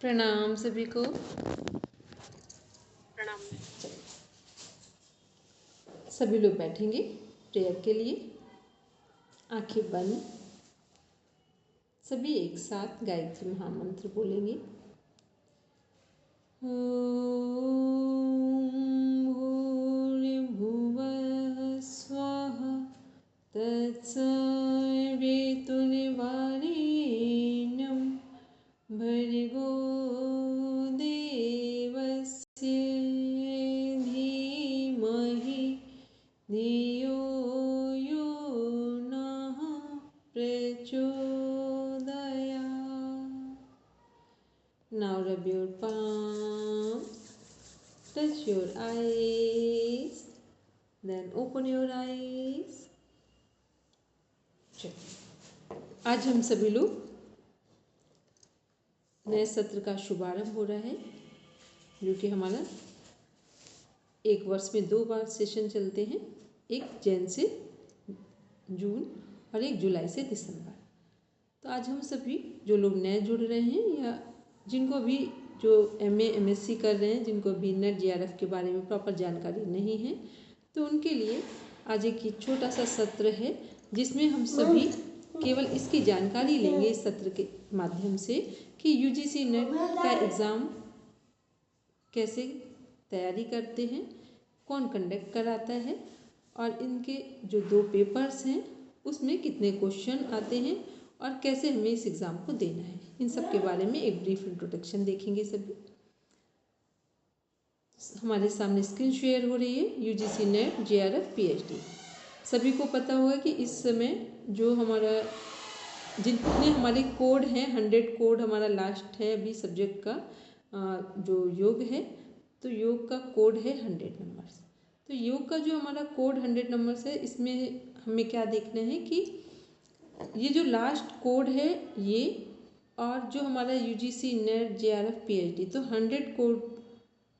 प्रणाम सभी को। प्रणाम। सभी लोग बैठेंगे प्रेयर के लिए, आंखें बंद। सभी एक साथ गायत्री महामंत्र बोलेंगे। ओम भूर्भुवः स्वः तत्सवितुर्वरेण्यं भर्गो देवस्य धीमहि धियो यो नः प्रचोदयात्। Now rub your palm, touch your eyes, then open your eyes. आज हम सभी लोग नए सत्र का शुभारंभ हो रहा है, जो कि हमारा एक वर्ष में 2 बार सेशन चलते हैं, एक जैन से जून और एक जुलाई से दिसंबर। तो आज हम सभी जो लोग नए जुड़ रहे हैं या जिनको भी जो MA MSc कर रहे हैं, जिनको भी नेट JRF के बारे में प्रॉपर जानकारी नहीं है, तो उनके लिए आज एक छोटा सा सत्र है जिसमें हम सभी केवल इसकी जानकारी लेंगे इस सत्र के माध्यम से कि UGC नेट का एग्ज़ाम कैसे तैयारी करते हैं, कौन कंडक्ट कराता है और इनके जो 2 पेपर्स हैं उसमें कितने क्वेश्चन आते हैं और कैसे हमें इस एग्ज़ाम को देना है। इन सब के बारे में एक ब्रीफ इंट्रोडक्शन देखेंगे। सभी हमारे सामने स्क्रीन शेयर हो रही है। UGC नेट JRF PhD सभी को पता होगा कि इस समय जो हमारा जितने हमारे कोड हैं 100 कोड हमारा लास्ट है अभी सब्जेक्ट का जो योग है, तो योग का कोड है 100 नंबर्स। तो योग का जो हमारा कोड 100 नंबर्स है, इसमें हमें क्या देखना है कि ये जो लास्ट कोड है ये और जो हमारा UGC नेट JRF PhD, तो 100 कोड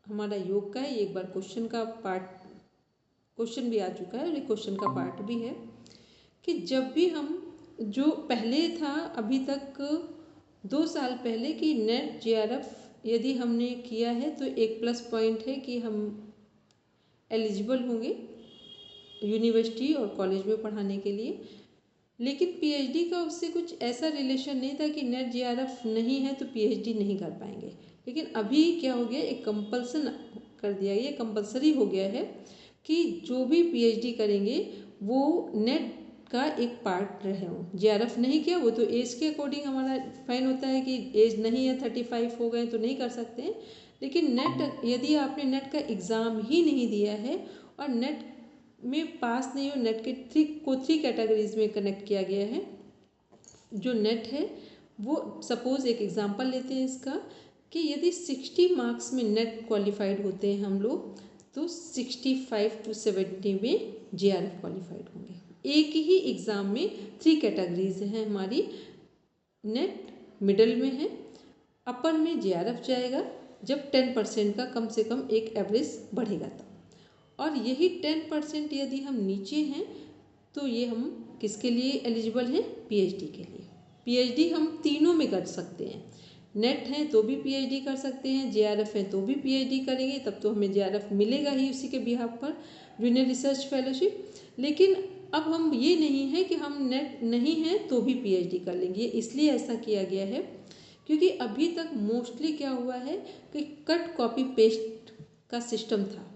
हमारा योग का है। एक बार क्वेश्चन का पार्ट क्वेश्चन भी आ चुका है और ये क्वेश्चन का पार्ट भी है कि जब भी हम जो पहले था अभी तक 2 साल पहले कि नेट JRF यदि हमने किया है तो एक प्लस पॉइंट है कि हम एलिजिबल होंगे यूनिवर्सिटी और कॉलेज में पढ़ाने के लिए। लेकिन PhD का उससे कुछ ऐसा रिलेशन नहीं था कि नेट JRF नहीं है तो PhD नहीं कर पाएंगे। लेकिन अभी क्या हो गया, एक कंपल्सन कर दिया गया, कंपल्सरी हो गया है कि जो भी PhD करेंगे वो नेट का एक पार्ट रहे हो। JRF नहीं किया वो तो एज के अकॉर्डिंग हमारा फाइन होता है कि एज नहीं है 35 हो गए तो नहीं कर सकते हैं। लेकिन नेट यदि आपने नेट का एग्ज़ाम ही नहीं दिया है और नेट में पास नहीं हो, नेट के 3 कैटेगरीज में कनेक्ट किया गया है। जो नेट है वो सपोज़ एक एग्जांपल लेते हैं इसका कि यदि 60 मार्क्स में नेट क्वालिफाइड होते हैं हम लोग, तो 65 to 70 में JRF क्वालिफाइड होंगे। एक ही एग्ज़ाम में 3 कैटेगरीज हैं हमारी। नेट मिडल में है, अपर में JRF जाएगा जब 10% का कम से कम एक एवरेज बढ़ेगा तब, और यही 10% यदि हम नीचे हैं तो ये हम किसके लिए एलिजिबल हैं, PhD के लिए। PhD हम तीनों में कर सकते हैं, नेट है तो भी PhD कर सकते हैं, JRF है तो भी PhD करेंगे, तब तो हमें JRF मिलेगा ही उसी के बिहाफ पर, जूनियर रिसर्च फेलोशिप। लेकिन अब हम ये नहीं है कि हम नेट नहीं है तो भी PhD कर लेंगे। इसलिए ऐसा किया गया है क्योंकि अभी तक मोस्टली क्या हुआ है कि कट कॉपी पेस्ट का सिस्टम था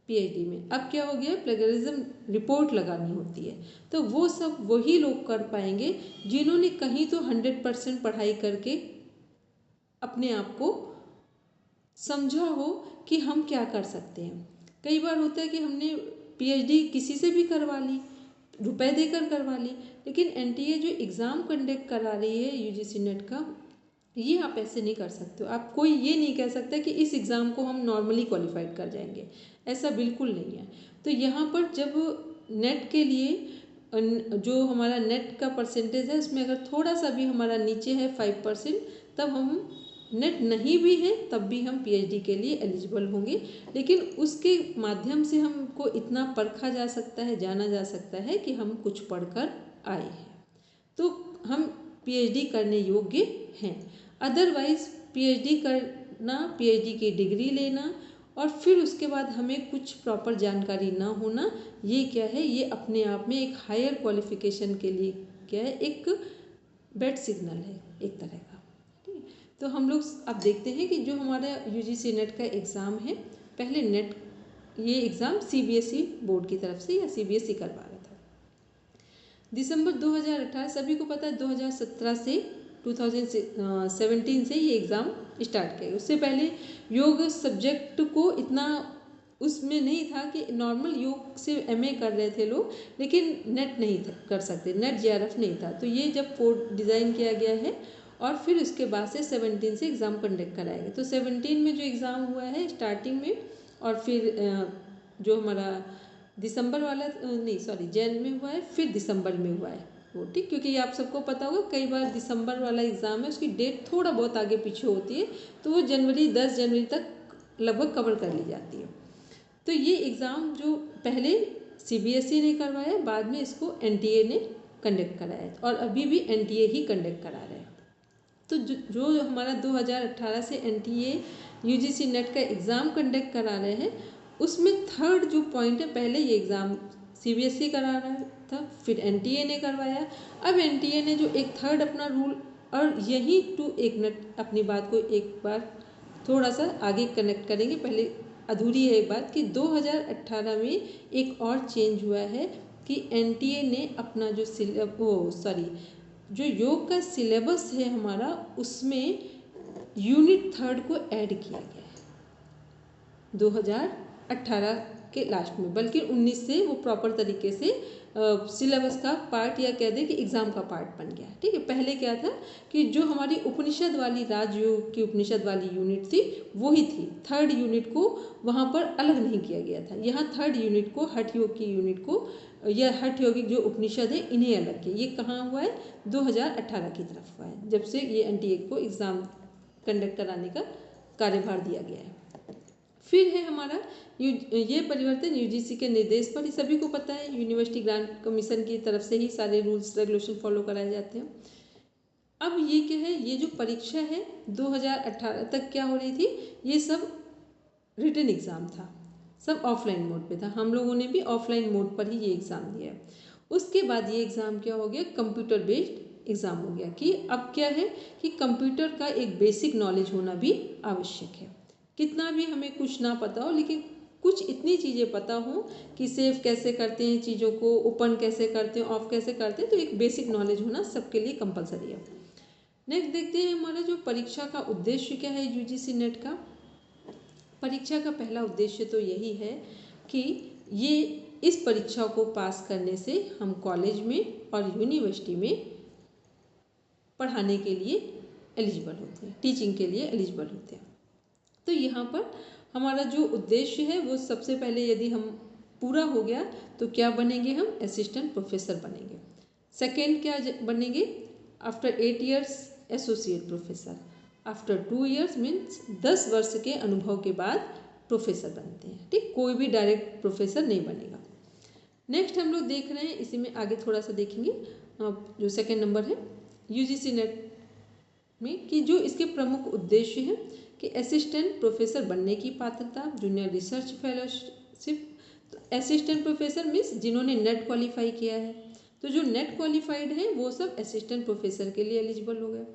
PhD में। अब क्या हो गया, प्लेगरिज्म रिपोर्ट लगानी होती है, तो वो सब वही लोग कर पाएंगे जिन्होंने कहीं तो 100% पढ़ाई करके अपने आप को समझा हो कि हम क्या कर सकते हैं। कई बार होता है कि हमने PhD किसी से भी करवा ली, रुपए देकर करवा ली, लेकिन NTA जो एग्ज़ाम कंडक्ट करा रही है UGC नेट का, ये आप ऐसे नहीं कर सकते हो। आप कोई ये नहीं कह सकता कि इस एग्ज़ाम को हम नॉर्मली क्वालिफाइड कर जाएंगे, ऐसा बिल्कुल नहीं है। तो यहाँ पर जब नेट के लिए जो हमारा नेट का परसेंटेज है उसमें अगर थोड़ा सा भी हमारा नीचे है 5%, तब हम नेट नहीं भी है तब भी हम PhD के लिए एलिजिबल होंगे। लेकिन उसके माध्यम से हमको इतना परखा जा सकता है, जाना जा सकता है कि हम कुछ पढ़कर आए हैं तो हम PhD करने योग्य हैं। अदरवाइज़ पीएचडी करना, पीएचडी की डिग्री लेना और फिर उसके बाद हमें कुछ प्रॉपर जानकारी ना होना, ये क्या है, ये अपने आप में एक हायर क्वालिफिकेशन के लिए क्या है, एक बैड सिग्नल है एक तरह का। ठीक है, तो हम लोग अब देखते हैं कि जो हमारा यूजीसी नेट का एग्ज़ाम है, पहले नेट ये एग्ज़ाम सीबीएसई बोर्ड की तरफ से या सीबीएसई करवा रहा था। दिसंबर 2018, सभी को पता है 2017 से 2017 से ये एग्ज़ाम स्टार्ट किया। उससे पहले योग सब्जेक्ट को इतना उसमें नहीं था कि नॉर्मल योग से एमए कर रहे थे लोग, लेकिन नेट नहीं कर सकते, नेट जेआरएफ नहीं था। तो ये जब कोड डिज़ाइन किया गया है और फिर उसके बाद से 17 से एग्ज़ाम कंडक्ट कराया गया। तो 17 में जो एग्ज़ाम हुआ है स्टार्टिंग में, और फिर जो हमारा दिसंबर वाला नहीं सॉरी जैन में हुआ है, फिर दिसंबर में हुआ है वो। ठीक, क्योंकि ये आप सबको पता होगा कई बार दिसंबर वाला एग्ज़ाम है उसकी डेट थोड़ा बहुत आगे पीछे होती है, तो वो 10 जनवरी तक लगभग कवर कर ली जाती है। तो ये एग्ज़ाम जो पहले सीबीएसई ने करवाया, बाद में इसको एनटीए ने कंडक्ट कराया और अभी भी एनटीए ही कंडक्ट करा रहे हैं। तो जो हमारा 2018 से एनटीए यूजीसी नेट का एग्ज़ाम कंडक्ट करा रहे हैं, उसमें थर्ड जो पॉइंट है, पहले ये एग्ज़ाम सीबीएसई करा रहा था, फिर एनटीए ने करवाया। अब एनटीए ने जो एक थर्ड अपना रूल, और यही टू एक मिनट अपनी बात को एक बार थोड़ा सा आगे कनेक्ट करेंगे, पहले अधूरी है एक बात कि 2018 में एक और चेंज हुआ है कि एनटीए ने अपना जो जो योग का सिलेबस है हमारा, उसमें यूनिट थर्ड को ऐड किया गया है 2018 के लास्ट में, बल्कि 19 से वो प्रॉपर तरीके से सिलेबस का पार्ट या कह दें कि एग्ज़ाम का पार्ट बन गया। ठीक है, पहले क्या था कि जो हमारी उपनिषद वाली राजयोग की उपनिषद वाली यूनिट थी वही थी, थर्ड यूनिट को वहाँ पर अलग नहीं किया गया था। यहाँ थर्ड यूनिट को, हठ योग की यूनिट को या हठ योगिक जो उपनिषद है इन्हें अलग किया। ये कहाँ हुआ है, 2018 की तरफ हुआ है, जब से ये एनटीए को एग्ज़ाम कंडक्ट कराने का कार्यभार दिया गया है। फिर है हमारा ये परिवर्तन यूजीसी के निर्देश पर, सभी को पता है यूनिवर्सिटी ग्रांट कमीशन की तरफ से ही सारे रूल्स रेगुलेशन फॉलो कराए जाते हैं। अब ये क्या है, ये जो परीक्षा है 2018 तक क्या हो रही थी, ये सब रिटन एग्ज़ाम था, सब ऑफलाइन मोड पे था। हम लोगों ने भी ऑफलाइन मोड पर ही ये एग्ज़ाम दिया है। उसके बाद ये एग्ज़ाम क्या हो गया, कंप्यूटर बेस्ड एग्ज़ाम हो गया कि अब क्या है कि कंप्यूटर का एक बेसिक नॉलेज होना भी आवश्यक है। कितना भी हमें कुछ ना पता हो, लेकिन कुछ इतनी चीज़ें पता हो कि सेव कैसे करते हैं चीज़ों को, ओपन कैसे करते हैं, ऑफ कैसे करते हैं, तो एक बेसिक नॉलेज होना सबके लिए कंपलसरी है। नेक्स्ट देखते हैं हमारा जो परीक्षा का उद्देश्य क्या है यूजीसी नेट का। परीक्षा का पहला उद्देश्य तो यही है कि ये इस परीक्षा को पास करने से हम कॉलेज में और यूनिवर्सिटी में पढ़ाने के लिए एलिजिबल होते हैं, टीचिंग के लिए एलिजिबल होते हैं। तो यहाँ पर हमारा जो उद्देश्य है वो सबसे पहले यदि हम पूरा हो गया तो क्या बनेंगे, हम असिस्टेंट प्रोफेसर बनेंगे। सेकेंड क्या बनेंगे, after 8 years associate professor, after 2 years means 10 वर्ष के अनुभव के बाद प्रोफेसर बनते हैं। ठीक, कोई भी डायरेक्ट प्रोफेसर नहीं बनेगा। नेक्स्ट हम लोग देख रहे हैं, इसी में आगे थोड़ा सा देखेंगे जो सेकेंड नंबर है यूजीसी नेट में, कि जो इसके प्रमुख उद्देश्य हैं कि असिस्टेंट प्रोफेसर बनने की पात्रता, जूनियर रिसर्च फेलोशिप। तो असिस्टेंट प्रोफेसर मीन्स जिन्होंने नेट क्वालिफाई किया है, तो जो नेट क्वालिफाइड हैं वो सब असिस्टेंट प्रोफेसर के लिए एलिजिबल हो गए।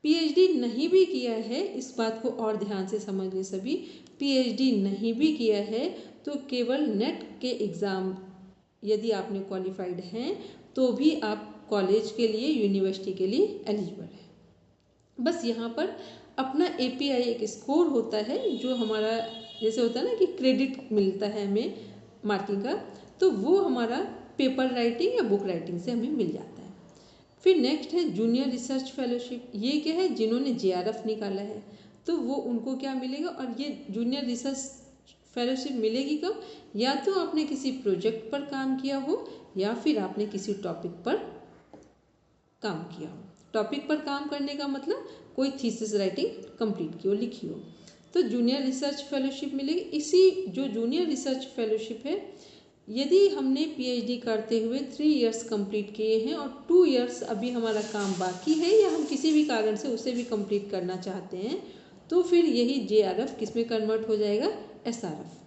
पीएचडी नहीं भी किया है, इस बात को और ध्यान से समझ लें सभी, पीएचडी नहीं भी किया है तो केवल नेट के एग्ज़ाम यदि आपने क्वालिफाइड हैं तो भी आप कॉलेज के लिए, यूनिवर्सिटी के लिए एलिजिबल है। बस यहाँ पर अपना एपीआई एक स्कोर होता है जो हमारा जैसे होता है ना कि क्रेडिट मिलता है हमें मार्किंग का, तो वो हमारा पेपर राइटिंग या बुक राइटिंग से हमें मिल जाता है। फिर नेक्स्ट है जूनियर रिसर्च फेलोशिप। ये क्या है, जिन्होंने जेआरएफ निकाला है तो वो उनको क्या मिलेगा, और ये जूनियर रिसर्च फेलोशिप मिलेगी कब, या तो आपने किसी प्रोजेक्ट पर काम किया हो या फिर आपने किसी टॉपिक पर काम किया हो। टॉपिक पर काम करने का मतलब कोई थीसिस राइटिंग कंप्लीट की हो, लिखी हो, तो जूनियर रिसर्च फेलोशिप मिलेगी। इसी जो जूनियर रिसर्च फेलोशिप है, यदि हमने पीएचडी करते हुए 3 years कंप्लीट किए हैं और 2 years अभी हमारा काम बाकी है या हम किसी भी कारण से उसे भी कंप्लीट करना चाहते हैं, तो फिर यही JRF किस में कन्वर्ट हो जाएगा, SRF में।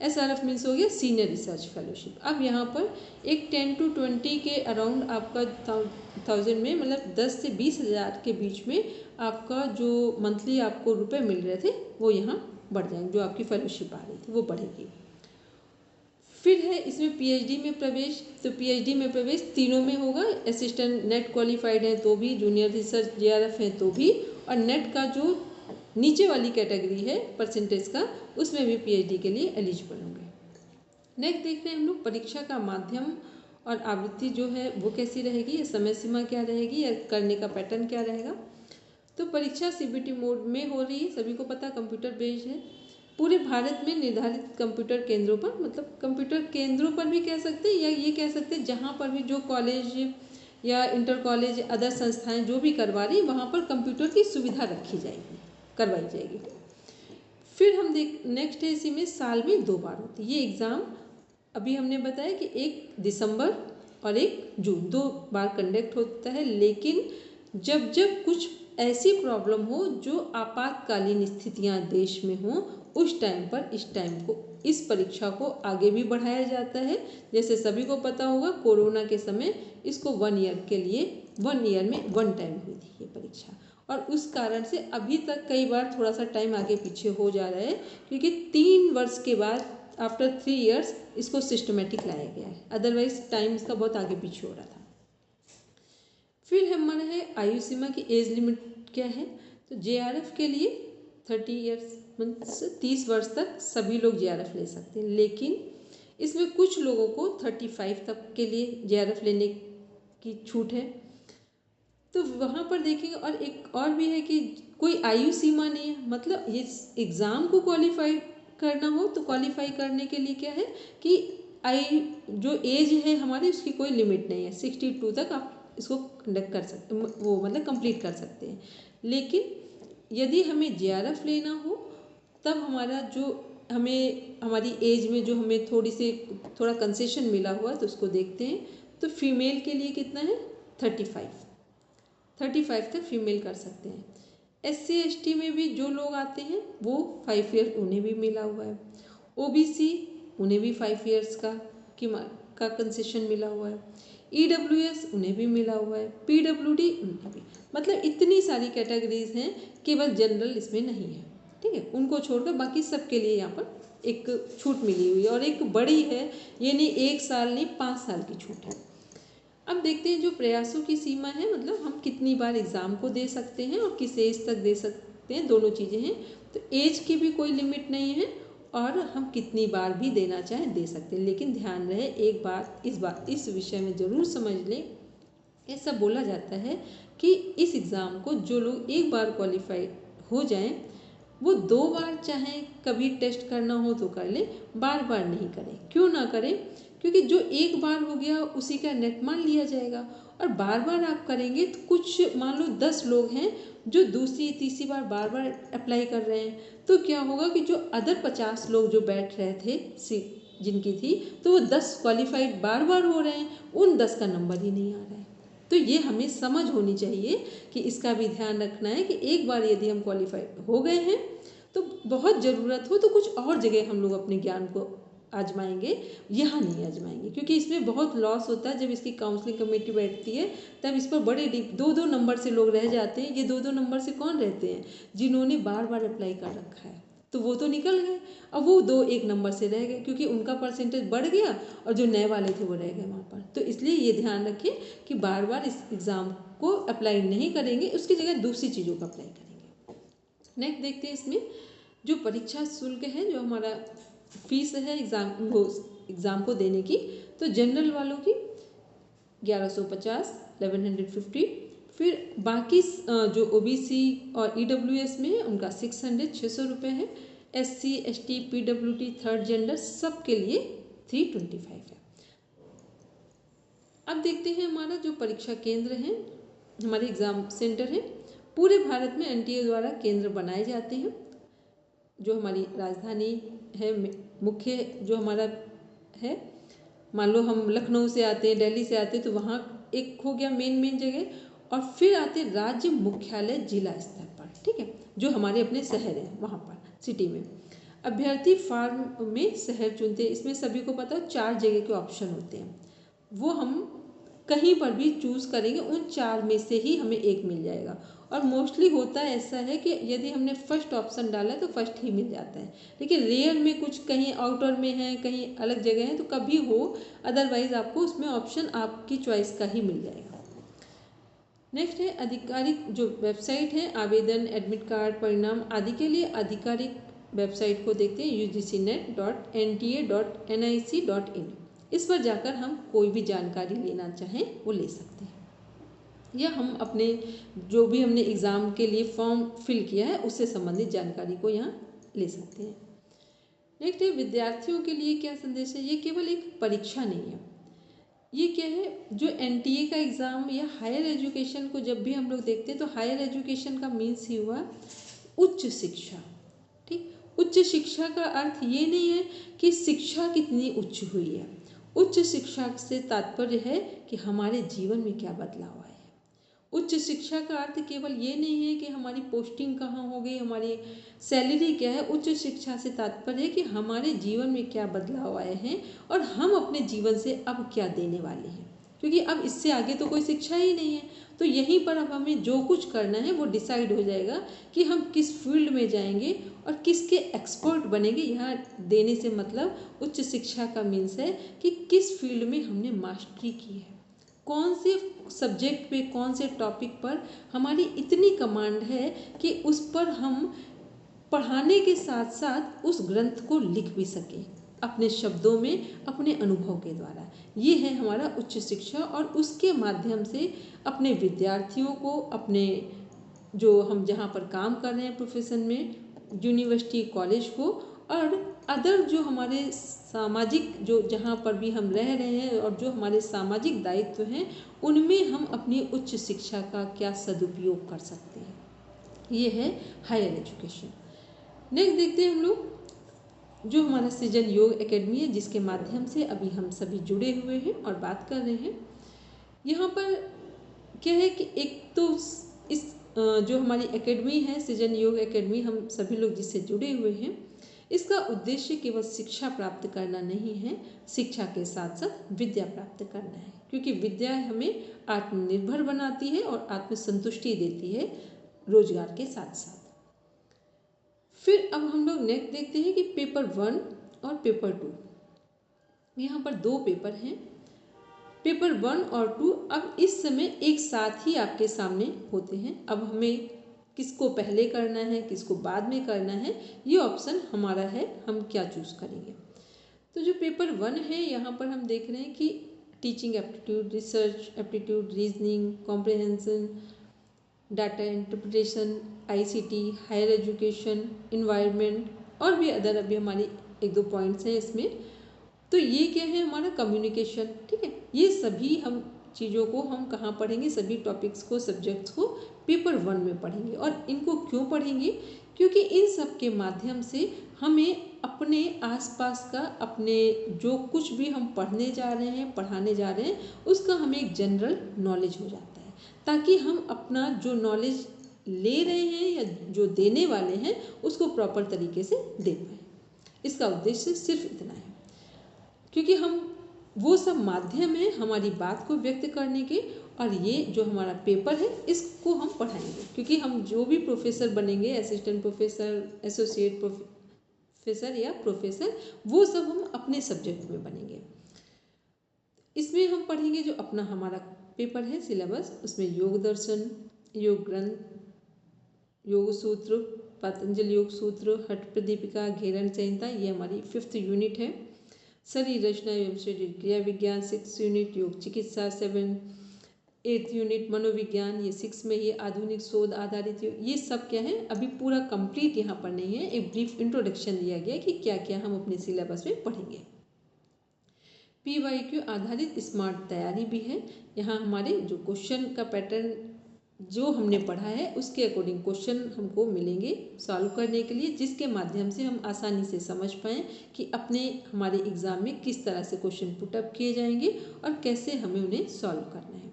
SRF मीन्स हो गया सीनियर रिसर्च फेलोशिप। अब यहाँ पर एक 10 to 20 के अराउंड आपका 1000 में, मतलब 10 से 20,000 के बीच में आपका जो मंथली आपको रुपए मिल रहे थे वो यहाँ बढ़ जाएंगे, जो आपकी फेलोशिप आ रही थी वो बढ़ेगी। फिर है इसमें PhD में प्रवेश। तो PhD में प्रवेश तीनों में होगा, असिस्टेंट नेट क्वालिफाइड है तो भी, जूनियर रिसर्च JRF है तो भी, और नेट का जो नीचे वाली कैटेगरी है परसेंटेज का, उसमें भी PhD के लिए एलिजिबल होंगे। नेक्स्ट देखते हैं हम लोग परीक्षा का माध्यम और आवृत्ति जो है वो कैसी रहेगी, या समय सीमा क्या रहेगी, या करने का पैटर्न क्या रहेगा। तो परीक्षा CBT मोड में हो रही है, सभी को पता कंप्यूटर बेस्ड है। पूरे भारत में निर्धारित कंप्यूटर केंद्रों पर, मतलब कंप्यूटर केंद्रों पर भी कह सकते हैं, या ये कह सकते हैं जहाँ पर भी जो कॉलेज या इंटर कॉलेज अदर संस्थाएं जो भी करवा रही वहाँ पर कंप्यूटर की सुविधा रखी जाएगी, करवाई जाएगी। फिर हम नेक्स्ट है इसी में साल में 2 बार होती है ये एग्ज़ाम। अभी हमने बताया कि 1 दिसंबर और 1 जून 2 बार कंडक्ट होता है, लेकिन जब जब कुछ ऐसी प्रॉब्लम हो जो आपातकालीन स्थितियां देश में हो, उस टाइम पर इस परीक्षा को आगे भी बढ़ाया जाता है। जैसे सभी को पता होगा कोरोना के समय इसको 1 ईयर के लिए 1 ईयर में 1 टाइम हुई थी ये परीक्षा, और उस कारण से अभी तक कई बार थोड़ा सा टाइम आगे पीछे हो जा रहा है, क्योंकि 3 वर्ष के बाद आफ्टर 3 इयर्स इसको सिस्टमेटिक लाया गया है, अदरवाइज टाइम इसका बहुत आगे पीछे हो रहा था। फिर हमारा है आयु सीमा की एज लिमिट क्या है। तो JRF के लिए 30 इयर्स मीन्स 30 वर्ष तक सभी लोग JRF ले सकते हैं, लेकिन इसमें कुछ लोगों को 35 तक के लिए JRF लेने की छूट है। तो वहाँ पर देखेंगे, और एक और भी है कि कोई आयु सीमा नहीं है, मतलब इस एग्ज़ाम को क्वालिफाई करना हो तो क्वालिफाई करने के लिए क्या है कि जो एज है हमारी उसकी कोई लिमिट नहीं है, 62 तक आप इसको कंडक्ट कर सकते, वो मतलब कंप्लीट कर सकते हैं। लेकिन यदि हमें JRF लेना हो तब हमारा जो हमारी एज में जो हमें थोड़ा कंसेशन मिला हुआ है तो उसको देखते हैं। तो फीमेल के लिए कितना है 35 तक फीमेल कर सकते हैं। SC ST में भी जो लोग आते हैं वो 5 ईयर उन्हें भी मिला हुआ है। OBC उन्हें भी 5 ईयर्स का कंसेशन मिला हुआ है। EWS उन्हें भी मिला हुआ है। PWD उन्हें भी, मतलब इतनी सारी कैटेगरीज हैं, केवल जनरल इसमें नहीं है, ठीक है। उनको छोड़कर बाकी सबके लिए यहाँ पर एक छूट मिली हुई है, और एक बड़ी है, ये नहीं 1 साल नहीं 5 साल की छूट है। अब देखते हैं जो प्रयासों की सीमा है, मतलब हम कितनी बार एग्ज़ाम को दे सकते हैं और किस एज तक दे सकते हैं, दोनों चीज़ें हैं। तो एज की भी कोई लिमिट नहीं है, और हम कितनी बार भी देना चाहें दे सकते हैं। लेकिन ध्यान रहे एक बात इस विषय में ज़रूर समझ लें, ऐसा बोला जाता है कि इस एग्ज़ाम को जो लोग एक बार क्वालिफाई हो जाएं वो 2 बार चाहें कभी टेस्ट करना हो तो कर लें, बार बार नहीं करें। क्यों ना करें, क्योंकि जो एक बार हो गया उसी का नेट मान लिया जाएगा, और बार बार आप करेंगे तो कुछ मान लो 10 लोग हैं जो दूसरी तीसरी बार बार अप्लाई कर रहे हैं, तो क्या होगा कि जो अदर 50 लोग जो बैठ रहे थे सीट जिनकी थी, तो वो 10 क्वालिफाइड बार बार हो रहे हैं, उन 10 का नंबर ही नहीं आ रहा है। तो ये हमें समझ होनी चाहिए कि इसका भी ध्यान रखना है कि एक बार यदि हम क्वालिफाइड हो गए हैं तो बहुत ज़रूरत हो तो कुछ और जगह हम लोग अपने ज्ञान को आजमाएंगे, यहाँ नहीं आजमाएंगे, क्योंकि इसमें बहुत लॉस होता है। जब इसकी काउंसलिंग कमेटी बैठती है तब इस पर बड़े 2-2 नंबर से लोग रह जाते हैं। ये 2-2 नंबर से कौन रहते हैं, जिन्होंने बार बार अप्लाई कर रखा है, तो वो तो निकल गए। अब वो 2-1 नंबर से रह गए, क्योंकि उनका परसेंटेज बढ़ गया और जो नए वाले थे वो रह गए वहाँ पर। तो इसलिए ये ध्यान रखें कि बार बार इस एग्ज़ाम को अप्लाई नहीं करेंगे, उसकी जगह दूसरी चीज़ों को अप्लाई करेंगे। नेक्स्ट देखते हैं इसमें जो परीक्षा शुल्क है, जो हमारा फीस है एग्ज़ाम को देने की। तो जनरल वालों की 1150 1150, फिर बाकी जो OBC और EWS में है उनका 600 रुपये है। SC ST PWD third gender सब के लिए 325 है। अब देखते हैं हमारा जो परीक्षा केंद्र है, हमारे एग्ज़ाम सेंटर है। पूरे भारत में NTA द्वारा केंद्र बनाए जाते हैं। जो हमारी राजधानी है मुख्य जो हमारा है, मान लो हम लखनऊ से आते हैं, दिल्ली से आते हैं, तो वहाँ एक हो गया मेन जगह, और फिर आते राज्य मुख्यालय जिला स्तर पर, ठीक है। जो हमारे अपने शहर हैं वहाँ पर सिटी में। अभ्यर्थी फॉर्म में शहर चुनते हैं। इसमें सभी को पता है 4 जगह के ऑप्शन होते हैं, वो हम कहीं पर भी चूज़ करेंगे उन 4 में से ही हमें एक मिल जाएगा। और मोस्टली होता है ऐसा है कि यदि हमने फर्स्ट ऑप्शन डाला तो फर्स्ट ही मिल जाता है, लेकिन रेयर में कुछ कहीं आउटर में है, कहीं अलग जगह है तो कभी हो, अदरवाइज आपको उसमें ऑप्शन आपकी चॉइस का ही मिल जाएगा। नेक्स्ट है आधिकारिक जो वेबसाइट है आवेदन, एडमिट कार्ड, परिणाम आदि के लिए आधिकारिक वेबसाइट को देखते हैं ugcnet.nta.nic.in। इस पर जाकर हम कोई भी जानकारी लेना चाहें वो ले सकते हैं, या हम अपने जो भी हमने एग्ज़ाम के लिए फॉर्म फिल किया है उससे संबंधित जानकारी को यहाँ ले सकते हैं। नेक्स्ट है विद्यार्थियों के लिए क्या संदेश है। ये केवल एक परीक्षा नहीं है, ये क्या है, जो एनटीए का एग्ज़ाम या हायर एजुकेशन को जब भी हम लोग देखते हैं तो हायर एजुकेशन का मीन्स ही हुआ उच्च शिक्षा। ठीक, उच्च शिक्षा का अर्थ ये नहीं है कि शिक्षा कितनी उच्च हुई है, उच्च शिक्षा से तात्पर्य है कि हमारे जीवन में क्या बदलाव आया है। उच्च शिक्षा का अर्थ केवल ये नहीं है कि हमारी पोस्टिंग कहाँ हो गई, हमारी सैलरी क्या है। उच्च शिक्षा से तात्पर्य है कि हमारे जीवन में क्या बदलाव आए हैं और हम अपने जीवन से अब क्या देने वाले हैं, क्योंकि अब इससे आगे तो कोई शिक्षा ही नहीं है। तो यहीं पर अब हमें जो कुछ करना है वो डिसाइड हो जाएगा कि हम किस फील्ड में जाएंगे और किसके एक्सपर्ट बनेंगे। यहाँ देने से मतलब उच्च शिक्षा का मीन्स है कि किस फील्ड में हमने मास्टरी की है, कौन से सब्जेक्ट पे, कौन से टॉपिक पर हमारी इतनी कमांड है कि उस पर हम पढ़ाने के साथ साथ उस ग्रंथ को लिख भी सकें अपने शब्दों में, अपने अनुभव के द्वारा। ये है हमारा उच्च शिक्षा, और उसके माध्यम से अपने विद्यार्थियों को, अपने जो हम जहाँ पर काम कर रहे हैं प्रोफेशन में, यूनिवर्सिटी, कॉलेज को, और अदर जो हमारे सामाजिक, जो जहाँ पर भी हम रह रहे हैं और जो हमारे सामाजिक दायित्व हैं, उनमें हम अपनी उच्च शिक्षा का क्या सदुपयोग कर सकते हैं। ये है हायर एजुकेशन। नेक्स्ट देखते हैं हम लोग जो हमारा सृजन योग एकेडमी है, जिसके माध्यम से अभी हम सभी जुड़े हुए हैं और बात कर रहे हैं। यहाँ पर क्या है कि एक तो इस जो हमारी एकेडमी है सृजन योग एकेडमी, हम सभी लोग जिससे जुड़े हुए हैं, इसका उद्देश्य केवल शिक्षा प्राप्त करना नहीं है, शिक्षा के साथ साथ विद्या प्राप्त करना है, क्योंकि विद्या हमें आत्मनिर्भर बनाती है और आत्मसंतुष्टि देती है रोजगार के साथ साथ। फिर अब हम लोग नेक्स्ट देखते हैं कि पेपर 1 और पेपर 2, यहाँ पर 2 पेपर हैं, पेपर 1 और 2 अब इस समय एक साथ ही आपके सामने होते हैं। अब हमें किसको पहले करना है, किसको बाद में करना है, ये ऑप्शन हमारा है, हम क्या चूज़ करेंगे। तो जो पेपर 1 है, यहाँ पर हम देख रहे हैं कि teaching aptitude, research aptitude, reasoning comprehension, data interpretation, ICT, higher education, environment और भी अदर अभी हमारी 1-2 पॉइंट्स हैं इसमें। तो ये क्या है, हमारा कम्युनिकेशन। ठीक है, ये सभी हम चीज़ों को हम कहाँ पढ़ेंगे, सभी टॉपिक्स को, सब्जेक्ट्स को पेपर 1 में पढ़ेंगे। और इनको क्यों पढ़ेंगे, क्योंकि इन सब के माध्यम से हमें अपने आसपास का, अपने जो कुछ भी हम पढ़ने जा रहे हैं, पढ़ाने जा रहे हैं, उसका हमें एक जनरल नॉलेज हो जाता है, ताकि हम अपना जो नॉलेज ले रहे हैं या जो देने वाले हैं उसको प्रॉपर तरीके से दे पाएँ। इसका उद्देश्य सिर्फ इतना है, क्योंकि हम वो सब माध्यम है हमारी बात को व्यक्त करने के, और ये जो हमारा पेपर है इसको हम पढ़ाएंगे, क्योंकि हम जो भी प्रोफेसर बनेंगे, असिस्टेंट प्रोफेसर, एसोसिएट प्रोफेसर या प्रोफेसर, वो सब हम अपने सब्जेक्ट में बनेंगे। इसमें हम पढ़ेंगे जो अपना हमारा पेपर है सिलेबस, उसमें योग दर्शन, योग ग्रंथ, योग सूत्र, पतंजलि योग सूत्र, हठ प्रदीपिका, घेरण संहिता, ये हमारी 5th यूनिट है। शरीर रचना एवं शरीर क्रिया विज्ञान 6 यूनिट, योग चिकित्सा 7, 8th यूनिट मनोविज्ञान, ये 6 में ये आधुनिक शोध आधारित योग, ये सब क्या है अभी पूरा कंप्लीट यहाँ पर नहीं है, एक ब्रीफ इंट्रोडक्शन दिया गया कि क्या क्या हम अपने सिलेबस में पढ़ेंगे। PYQ आधारित स्मार्ट तैयारी भी है, यहाँ हमारे जो क्वेश्चन का पैटर्न जो हमने पढ़ा है उसके अकॉर्डिंग क्वेश्चन हमको मिलेंगे सॉल्व करने के लिए, जिसके माध्यम से हम आसानी से समझ पाएँ कि अपने हमारे एग्ज़ाम में किस तरह से क्वेश्चन पुटअप किए जाएंगे और कैसे हमें उन्हें सॉल्व करना है।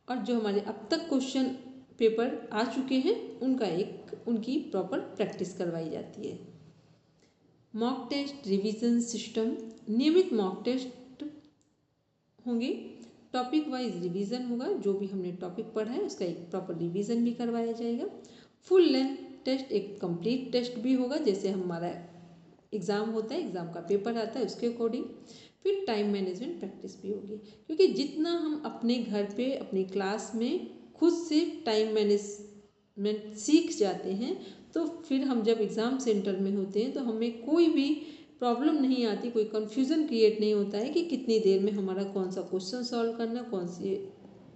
और जो हमारे अब तक क्वेश्चन पेपर आ चुके हैं उनकी प्रॉपर प्रैक्टिस करवाई जाती है। मॉक टेस्ट रिवीजन सिस्टम, नियमित मॉक टेस्ट होंगे, टॉपिक वाइज रिवीजन होगा, जो भी हमने टॉपिक पढ़ा है उसका एक प्रॉपर रिवीजन भी करवाया जाएगा। फुल लेंथ टेस्ट, एक कंप्लीट टेस्ट भी होगा, जैसे हमारा एग्ज़ाम होता है, एग्ज़ाम का पेपर आता है उसके अकॉर्डिंग। फिर टाइम मैनेजमेंट प्रैक्टिस भी होगी, क्योंकि जितना हम अपने घर पे अपनी क्लास में खुद से टाइम मैनेजमेंट सीख जाते हैं, तो फिर हम जब एग्ज़ाम सेंटर में होते हैं तो हमें कोई भी प्रॉब्लम नहीं आती, कोई कन्फ्यूज़न क्रिएट नहीं होता है कि कितनी देर में हमारा कौन सा क्वेश्चन सॉल्व करना,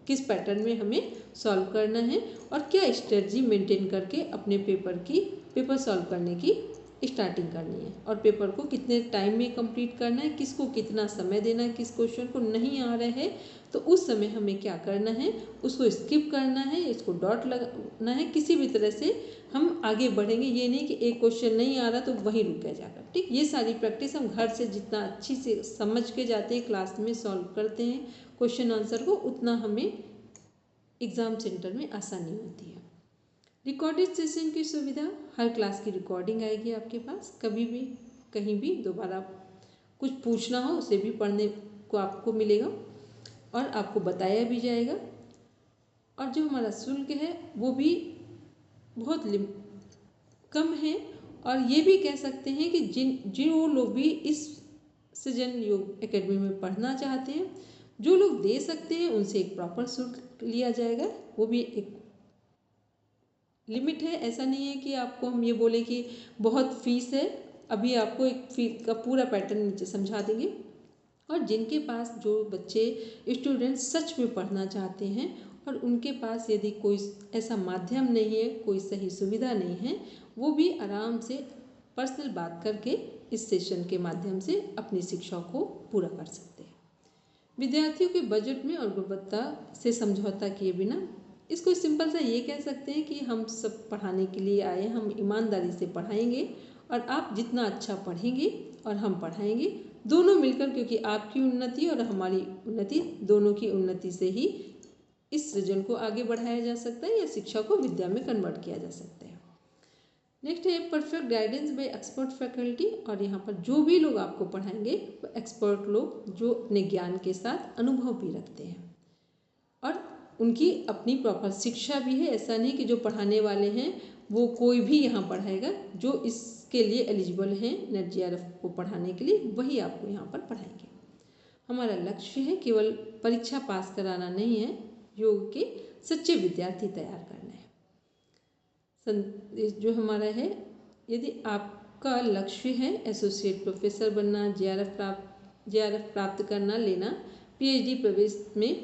किस पैटर्न में हमें सॉल्व करना है और क्या स्ट्रेटजी मेंटेन करके अपने पेपर सॉल्व करने की स्टार्टिंग करनी है, और पेपर को कितने टाइम में कंप्लीट करना है, किसको कितना समय देना है, किस क्वेश्चन को नहीं आ रहा है तो उस समय हमें क्या करना है, उसको स्किप करना है, इसको डॉट लगाना है, किसी भी तरह से हम आगे बढ़ेंगे। ये नहीं कि एक क्वेश्चन नहीं आ रहा तो वहीं रुक गए जाकर। ठीक, ये सारी प्रैक्टिस हम घर से जितना अच्छी से समझ के जाते हैं, क्लास में सॉल्व करते हैं क्वेश्चन आंसर को, उतना हमें एग्ज़ाम सेंटर में आसानी होती है। रिकॉर्डेड सेशन की सुविधा, हर क्लास की रिकॉर्डिंग आएगी आपके पास, कभी भी कहीं भी दोबारा कुछ पूछना हो उसे भी पढ़ने को आपको मिलेगा और आपको बताया भी जाएगा। और जो हमारा शुल्क है वो भी बहुत कम है, और ये भी कह सकते हैं कि जो लोग भी इस सृजन योग एकेडमी में पढ़ना चाहते हैं, जो लोग दे सकते हैं उनसे एक प्रॉपर शुल्क लिया जाएगा, वो भी एक लिमिट है। ऐसा नहीं है कि आपको हम ये बोले कि बहुत फीस है, अभी आपको एक फीस का पूरा पैटर्न नीचे समझा देंगे। और जिनके पास, जो बच्चे स्टूडेंट सच में पढ़ना चाहते हैं और उनके पास यदि कोई ऐसा माध्यम नहीं है, कोई सही सुविधा नहीं है, वो भी आराम से पर्सनल बात करके इस सेशन के माध्यम से अपनी शिक्षा को पूरा कर सकते हैं। विद्यार्थियों के बजट में और गुणवत्ता से समझौता किए बिना, इसको सिंपल सा ये कह सकते हैं कि हम सब पढ़ाने के लिए आए, हम ईमानदारी से पढ़ाएंगे और आप जितना अच्छा पढ़ेंगे और हम पढ़ाएंगे, दोनों मिलकर, क्योंकि आपकी उन्नति और हमारी उन्नति, दोनों की उन्नति से ही इस सृजन को आगे बढ़ाया जा सकता है या शिक्षा को विद्या में कन्वर्ट किया जा सकता है। नेक्स्ट है perfect guidance bye expert faculty, और यहाँ पर जो भी लोग आपको पढ़ाएंगे वो एक्सपर्ट लोग, जो अपने ज्ञान के साथ अनुभव भी रखते हैं और उनकी अपनी प्रॉपर शिक्षा भी है। ऐसा नहीं कि जो पढ़ाने वाले हैं वो कोई भी यहाँ पढ़ाएगा, जो इसके लिए एलिजिबल हैं नेट JRF को पढ़ाने के लिए, वही आपको यहाँ पर पढ़ाएंगे। हमारा लक्ष्य है केवल परीक्षा पास कराना नहीं है, योग के सच्चे विद्यार्थी तैयार करना है। जो हमारा है, यदि आपका लक्ष्य है एसोसिएट प्रोफेसर बनना, JRF प्राप्त करना, लेना, PhD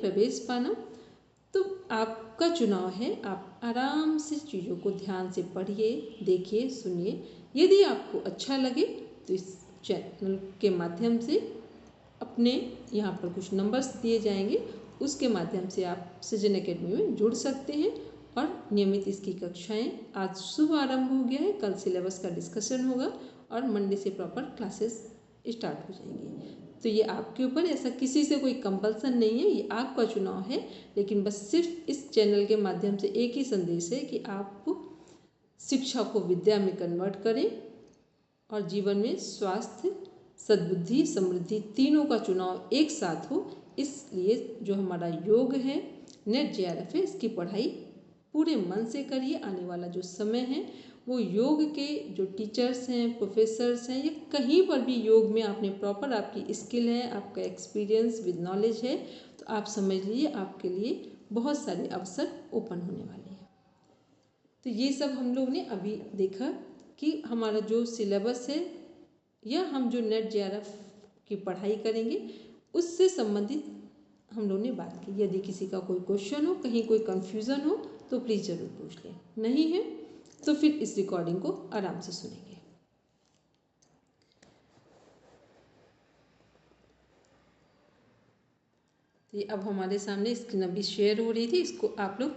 प्रवेश पाना, तो आपका चुनाव है। आप आराम से चीज़ों को ध्यान से पढ़िए, देखिए, सुनिए। यदि आपको अच्छा लगे तो इस चैनल के माध्यम से अपने यहाँ पर कुछ नंबर्स दिए जाएंगे, उसके माध्यम से आप सृजन एकेडमी में जुड़ सकते हैं और नियमित इसकी कक्षाएं, आज शुभ आरंभ हो गया है, कल सिलेबस का डिस्कशन होगा और मंडे से प्रॉपर क्लासेस स्टार्ट हो जाएंगी। तो ये आपके ऊपर, ऐसा किसी से कोई कंपल्सन नहीं है, ये आपका चुनाव है। लेकिन बस सिर्फ इस चैनल के माध्यम से एक ही संदेश है कि आप शिक्षा को विद्या में कन्वर्ट करें और जीवन में स्वास्थ्य, सद्बुद्धि, समृद्धि तीनों का चुनाव एक साथ हो। इसलिए जो हमारा योग है, नेट JRF है, इसकी पढ़ाई पूरे मन से करिए। आने वाला जो समय है वो योग के जो टीचर्स हैं, प्रोफेसर्स हैं, या कहीं पर भी योग में आपने प्रॉपर, आपकी स्किल है, आपका एक्सपीरियंस विद नॉलेज है, तो आप समझ लीजिए आपके लिए बहुत सारे अवसर ओपन होने वाले हैं। तो ये सब हम लोग ने अभी देखा कि हमारा जो सिलेबस है या हम जो नेट JRF की पढ़ाई करेंगे उससे संबंधित हम लोगों ने बात की। यदि किसी का कोई क्वेश्चन हो, कहीं कोई कन्फ्यूज़न हो तो प्लीज़ ज़रूर पूछ लें, नहीं है तो फिर इस रिकॉर्डिंग को आराम से सुनेंगे। तो ये अब हमारे सामने स्क्रीन अभी शेयर हो रही थी, इसको आप लोग,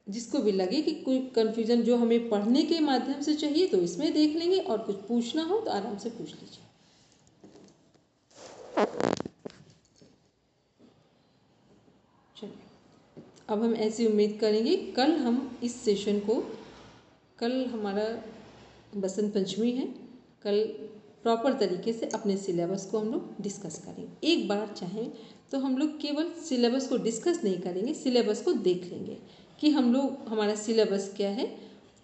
जिसको भी लगे कि कोई कन्फ्यूज़न जो हमें पढ़ने के माध्यम से चाहिए तो इसमें देख लेंगे, और कुछ पूछना हो तो आराम से पूछ लीजिए। चलिए अब हम ऐसी उम्मीद करेंगे कल हम इस सेशन को, कल हमारा बसंत पंचमी है, कल प्रॉपर तरीके से अपने सिलेबस को हम लोग डिस्कस करेंगे। एक बार चाहें तो हम लोग केवल सिलेबस को डिस्कस नहीं करेंगे, सिलेबस को देख लेंगे कि हम लोग हमारा सिलेबस क्या है।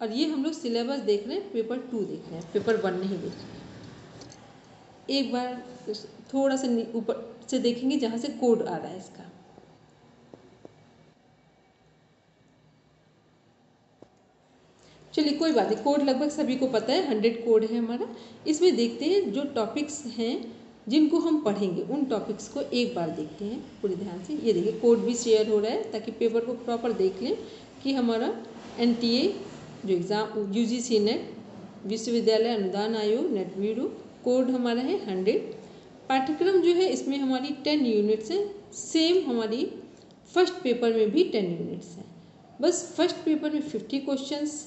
और ये हम लोग सिलेबस देख रहे हैं, पेपर 2 देख रहे हैं, पेपर 1 नहीं देख रहे हैं। एक बार थोड़ा सा ऊपर से देखेंगे जहाँ से कोड आ रहा है इसका। चलिए कोई बात नहीं, कोड लगभग सभी को पता है, 100 कोड है हमारा। इसमें देखते हैं जो टॉपिक्स हैं जिनको हम पढ़ेंगे, उन टॉपिक्स को एक बार देखते हैं पूरी ध्यान से। ये देखिए कोड भी शेयर हो रहा है ताकि पेपर को प्रॉपर देख लें कि हमारा NTA जो एग्ज़ाम UGC नेट, विश्वविद्यालय अनुदान आयोग, नेट ब्यूरो, कोड हमारा है 100। पाठ्यक्रम जो है इसमें हमारी 10 यूनिट्स हैं, सेम हमारी फर्स्ट पेपर में भी 10 यूनिट्स हैं। बस फर्स्ट पेपर में 50 क्वेश्चंस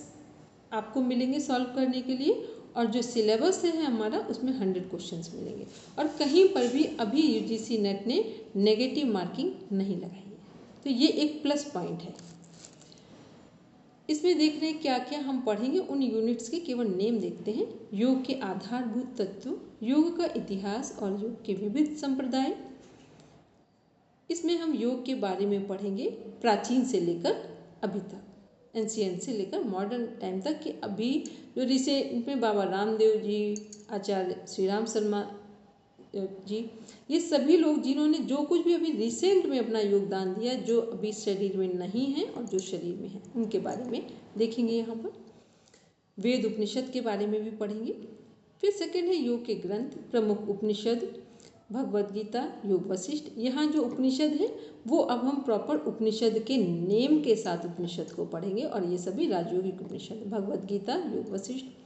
आपको मिलेंगे सॉल्व करने के लिए, और जो सिलेबस है हमारा उसमें 100 क्वेश्चंस मिलेंगे। और कहीं पर भी अभी UGC नेट ने नेगेटिव मार्किंग नहीं लगाई है, तो ये एक प्लस पॉइंट है। इसमें देख रहे हैं क्या क्या हम पढ़ेंगे, उन यूनिट्स के केवल नेम देखते हैं। योग के आधारभूत तत्व, योग का इतिहास और योग के विविध संप्रदाय। इसमें हम योग के बारे में पढ़ेंगे प्राचीन से लेकर अभी तक, एंशिएंट से लेकर मॉडर्न टाइम तक, कि अभी जो रिसेंट में बाबा रामदेव जी, आचार्य श्री राम शर्मा जी, ये सभी लोग जिन्होंने जो कुछ भी अभी रिसेंट में अपना योगदान दिया, जो अभी शरीर में नहीं है और जो शरीर में है, उनके बारे में देखेंगे। यहाँ पर वेद उपनिषद के बारे में भी पढ़ेंगे। फिर सेकंड है योग के ग्रंथ, प्रमुख उपनिषद, भगवद गीता, योग वशिष्ठ। यहाँ जो उपनिषद है वो अब हम प्रॉपर उपनिषद के नेम के साथ उपनिषद को पढ़ेंगे, और ये सभी राजयोगिक उपनिषद, भगवद गीता, योग वशिष्ठ।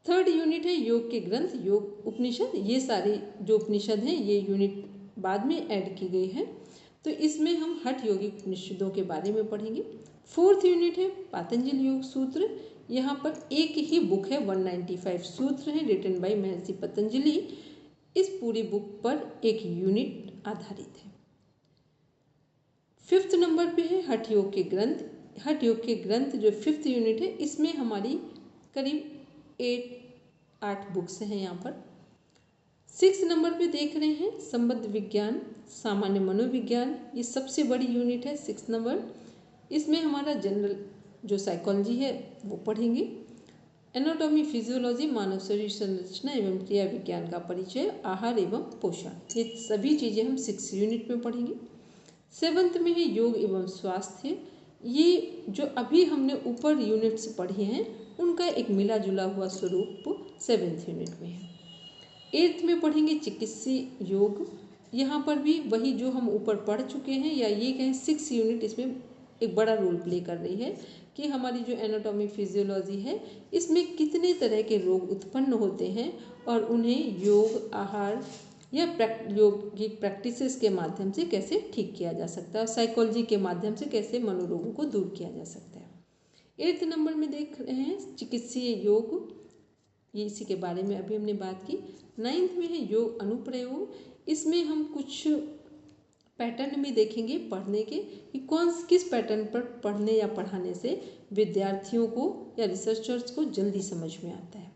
थर्ड यूनिट है योग के ग्रंथ, योग उपनिषद। ये सारे जो उपनिषद हैं ये यूनिट बाद में ऐड की गई है, तो इसमें हम हठ योगिक उपनिषदों के बारे में पढ़ेंगे। फोर्थ यूनिट है पातंजलि योग सूत्र। यहाँ पर एक ही बुक है, 195 सूत्र हैं, रिटन बाय महर्षि पतंजलि। इस पूरी बुक पर एक यूनिट आधारित है। फिफ्थ नंबर पे है हठ योग के ग्रंथ। हठ योग के ग्रंथ जो फिफ्थ यूनिट है, इसमें हमारी करीब 8 बुक्स हैं यहाँ पर। 6 नंबर पे देख रहे हैं संबद्ध विज्ञान, सामान्य मनोविज्ञान। ये सबसे बड़ी यूनिट है 6 नंबर। इसमें हमारा जनरल जो साइकोलॉजी है वो पढ़ेंगे। एनाटॉमी, फिजियोलॉजी, मानव शरीर संरचना एवं क्रिया विज्ञान का परिचय, आहार एवं पोषण, ये सभी चीज़ें हम 6 यूनिट में पढ़ेंगे। 7th में है योग एवं स्वास्थ्य। ये जो अभी हमने ऊपर यूनिट्स पढ़ी हैं उनका एक मिला जुला हुआ स्वरूप 7th यूनिट में है। 8th में पढ़ेंगे चिकित्सीय योग। यहाँ पर भी वही जो हम ऊपर पढ़ चुके हैं, या ये कहें 6 यूनिट इसमें एक बड़ा रोल प्ले कर रही है कि हमारी जो एनाटॉमी फिजियोलॉजी है इसमें कितने तरह के रोग उत्पन्न होते हैं और उन्हें योग, आहार या योगिक प्रैक्टिसेस के माध्यम से कैसे ठीक किया जा सकता है, और साइकोलॉजी के माध्यम से कैसे मनोरोगों को दूर किया जा सकता है। 8th नंबर में देख रहे हैं चिकित्सीय योग, ये इसी के बारे में अभी हमने बात की। 9th में है योग अनुप्रयोग। इसमें हम कुछ पैटर्न भी देखेंगे पढ़ने के कि किस पैटर्न पर पढ़ने या पढ़ाने से विद्यार्थियों को या रिसर्चर्स को जल्दी समझ में आता है।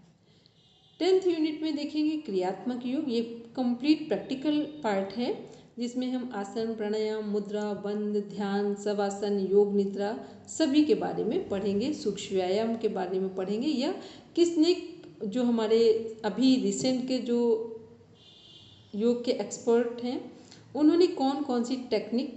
10th यूनिट में देखेंगे क्रियात्मक योग। ये कंप्लीट प्रैक्टिकल पार्ट है जिसमें हम आसन, प्राणायाम, मुद्रा, बंद, ध्यान, शवासन, योग निद्रा सभी के बारे में पढ़ेंगे। सूक्ष्म व्यायाम के बारे में पढ़ेंगे, या किसने जो हमारे अभी रिसेंट के जो योग के एक्सपर्ट हैं उन्होंने कौन कौन सी टेक्निक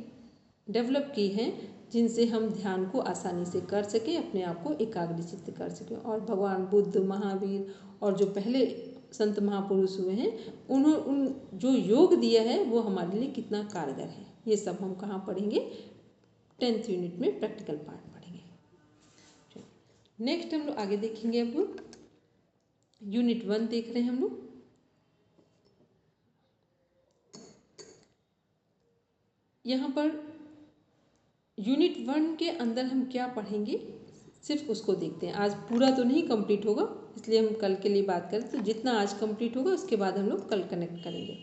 डेवलप की हैं जिनसे हम ध्यान को आसानी से कर सकें, अपने आप को एकाग्रचित्त कर सकें। और भगवान बुद्ध, महावीर और जो पहले संत महापुरुष हुए हैं उन जो योग दिया है वो हमारे लिए कितना कारगर है, ये सब हम कहाँ पढ़ेंगे, 10th यूनिट में प्रैक्टिकल पार्ट पढ़ेंगे। नेक्स्ट हम लोग आगे देखेंगे। अब यूनिट 1 देख रहे हैं हम लोग। यहाँ पर यूनिट 1 के अंदर हम क्या पढ़ेंगे सिर्फ उसको देखते हैं। आज पूरा तो नहीं कंप्लीट होगा, इसलिए हम कल के लिए बात करें, तो जितना आज कंप्लीट होगा उसके बाद हम लोग कल कनेक्ट करेंगे।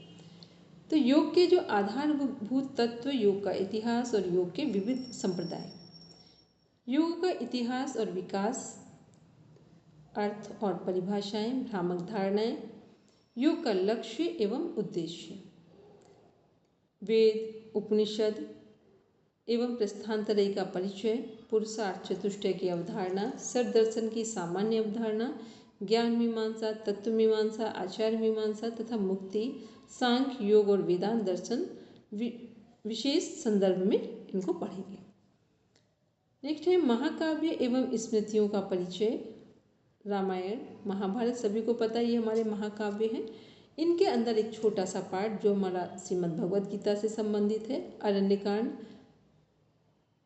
तो योग के जो आधारभूत तत्व, योग का इतिहास और योग के विविध संप्रदाय। योग का इतिहास और विकास, अर्थ और परिभाषाएं, भ्रामक धारणाएं, योग का लक्ष्य एवं उद्देश्य, वेद, उपनिषद एवं प्रस्थानत्रयी का परिचय, पुरुषार्थ चतुष्टय की अवधारणा, सर दर्शन की सामान्य अवधारणा, ज्ञान मीमांसा, तत्व मीमांसा, आचार मीमांसा तथा मुक्ति, सांख्य, योग और वेदांत दर्शन विशेष संदर्भ में इनको पढ़ेंगे। नेक्स्ट है महाकाव्य एवं स्मृतियों का परिचय। रामायण, महाभारत सभी को पता है, ये हमारे महाकाव्य हैं। इनके अंदर एक छोटा सा पार्ट जो हमारा श्रीमद् भगवद गीता से संबंधित है, अरण्यकांड,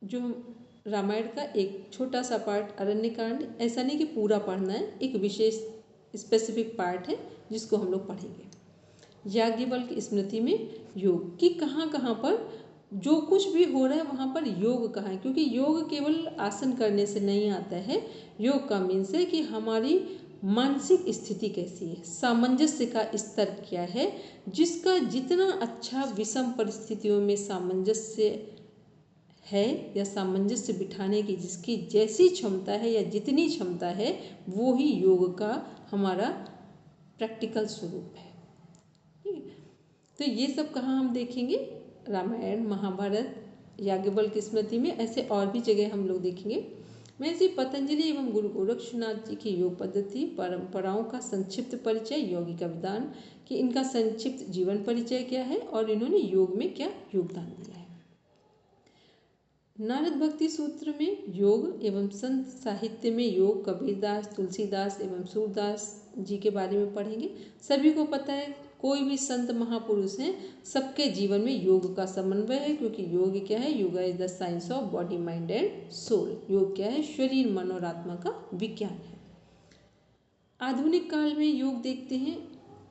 जो रामायण का एक छोटा सा पार्ट अरण्यकांड, ऐसा नहीं कि पूरा पढ़ना है, एक विशेष स्पेसिफिक पार्ट है जिसको हम लोग पढ़ेंगे। याज्ञवल्क्य स्मृति में योग की कहाँ कहाँ पर जो कुछ भी हो रहा है वहाँ पर योग कहाँ है, क्योंकि योग केवल आसन करने से नहीं आता है। योग का मीन्स है कि हमारी मानसिक स्थिति कैसी है, सामंजस्य का स्तर क्या है, जिसका जितना अच्छा विषम परिस्थितियों में सामंजस्य है या सामंजस्य बिठाने की जिसकी जैसी क्षमता है या जितनी क्षमता है, वो ही योग का हमारा प्रैक्टिकल स्वरूप है। तो ये सब कहाँ हम देखेंगे, रामायण, महाभारत, याज्ञवल्क्य स्मृति में, ऐसे और भी जगह हम लोग देखेंगे। मैं इसी पतंजलि एवं गुरु गोरक्षनाथ जी की योग पद्धति परंपराओं का संक्षिप्त परिचय, यौगिक विधान कि इनका संक्षिप्त जीवन परिचय क्या है और इन्होंने योग में क्या योगदान दिया है। नारद भक्ति सूत्र में योग एवं संत साहित्य में योग, कबीरदास, तुलसीदास एवं सूरदास जी के बारे में पढ़ेंगे। सभी को पता है, कोई भी संत महापुरुष हैं, सबके जीवन में योग का समन्वय है, क्योंकि योग क्या है, yoga is the science of body, mind and soul. योग क्या है, शरीर, मन और आत्मा का विज्ञान है। आधुनिक काल में योग देखते हैं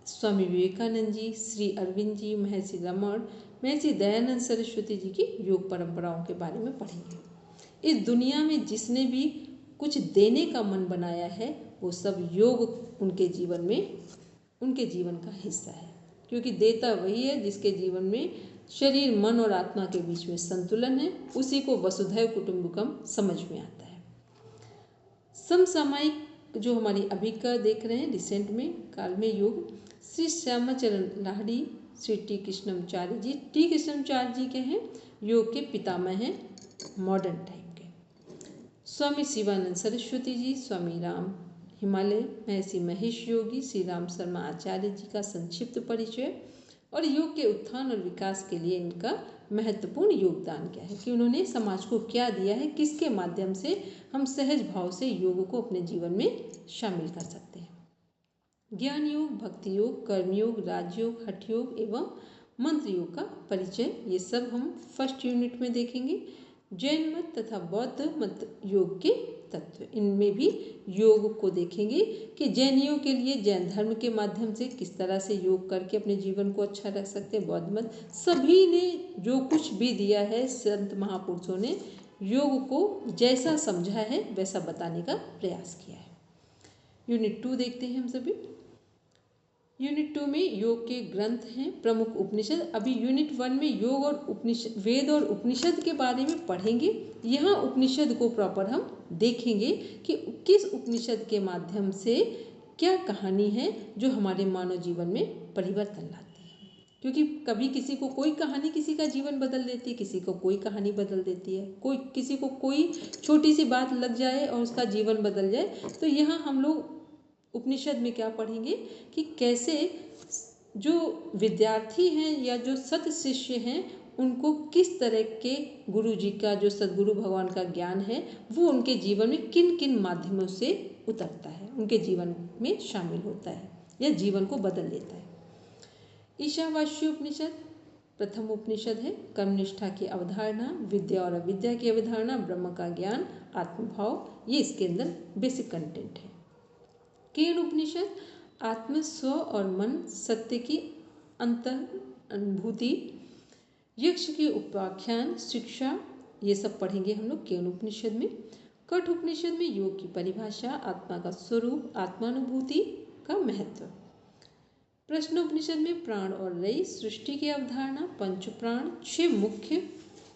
स्वामी विवेकानंद जी, श्री अरविंद जी, महर्षि रमण, महर्षि दयानंद सरस्वती जी की योग परंपराओं के बारे में पढ़ेंगे। इस दुनिया में जिसने भी कुछ देने का मन बनाया है, वो सब योग उनके जीवन का हिस्सा है, क्योंकि देता वही है जिसके जीवन में शरीर, मन और आत्मा के बीच में संतुलन है, उसी को वसुधैव कुटुंबकम समझ में आता है। समसामयिक जो हमारी अभी का देख रहे हैं रिसेंट में काल में योग, श्री श्यामाचरण लाहिड़ी, श्री टी कृष्णमाचार्य जी। टी कृष्णमाचार्य जी के हैं योग के पितामह हैं मॉडर्न टाइम के। स्वामी शिवानंद सरस्वती जी, स्वामी राम हिमालय, महर्षि महेश योगी, श्री राम शर्मा आचार्य जी का संक्षिप्त परिचय और योग के उत्थान और विकास के लिए इनका महत्वपूर्ण योगदान क्या है, कि उन्होंने समाज को क्या दिया है, किसके माध्यम से हम सहज भाव से योग को अपने जीवन में शामिल कर सकते हैं। ज्ञान योग, भक्ति योग, कर्मयोग, राजयोग, हठ योग एवं मंत्र योग का परिचय, ये सब हम फर्स्ट यूनिट में देखेंगे। जैन मत तथा बौद्ध मत योग के तत्व, इनमें भी योग को देखेंगे कि जैनियों के लिए जैन धर्म के माध्यम से किस तरह से योग करके अपने जीवन को अच्छा रख सकते हैं। बौद्ध मत, सभी ने जो कुछ भी दिया है, संत महापुरुषों ने योग को जैसा समझा है वैसा बताने का प्रयास किया है। यूनिट 2 देखते हैं हम सभी। यूनिट 2 में योग के ग्रंथ हैं, प्रमुख उपनिषद। अभी यूनिट 1 में योग और उपनिषद, वेद और उपनिषद के बारे में पढ़ेंगे। यहाँ उपनिषद को प्रॉपर हम देखेंगे कि किस उपनिषद के माध्यम से क्या कहानी है जो हमारे मानव जीवन में परिवर्तन लाती है, क्योंकि कभी किसी को कोई कहानी किसी का जीवन बदल देती है, किसी को कोई कहानी बदल देती है, किसी को कोई छोटी सी बात लग जाए और उसका जीवन बदल जाए। तो यहाँ हम लोग उपनिषद में क्या पढ़ेंगे कि कैसे जो विद्यार्थी हैं या जो सत शिष्य हैं, उनको किस तरह के गुरु जी का, जो सदगुरु भगवान का ज्ञान है, वो उनके जीवन में किन किन माध्यमों से उतरता है, उनके जीवन में शामिल होता है या जीवन को बदल देता है। ईशावास्य उपनिषद प्रथम उपनिषद है। कर्मनिष्ठा की अवधारणा, विद्या और अविद्या की अवधारणा, ब्रह्म का ज्ञान, आत्मभाव, ये इसके अंदर बेसिक कंटेंट है। केन उपनिषद आत्म, स्व और मन, सत्य की अंतर अनुभूति, यक्ष की उपाख्यान, शिक्षा, ये सब पढ़ेंगे हम लोग केन उपनिषद में। कठ उपनिषद में योग की परिभाषा, आत्मा का स्वरूप, आत्मानुभूति का महत्व। प्रश्नोपनिषद में प्राण और रई, सृष्टि की अवधारणा, पंच प्राण, 6 मुख्य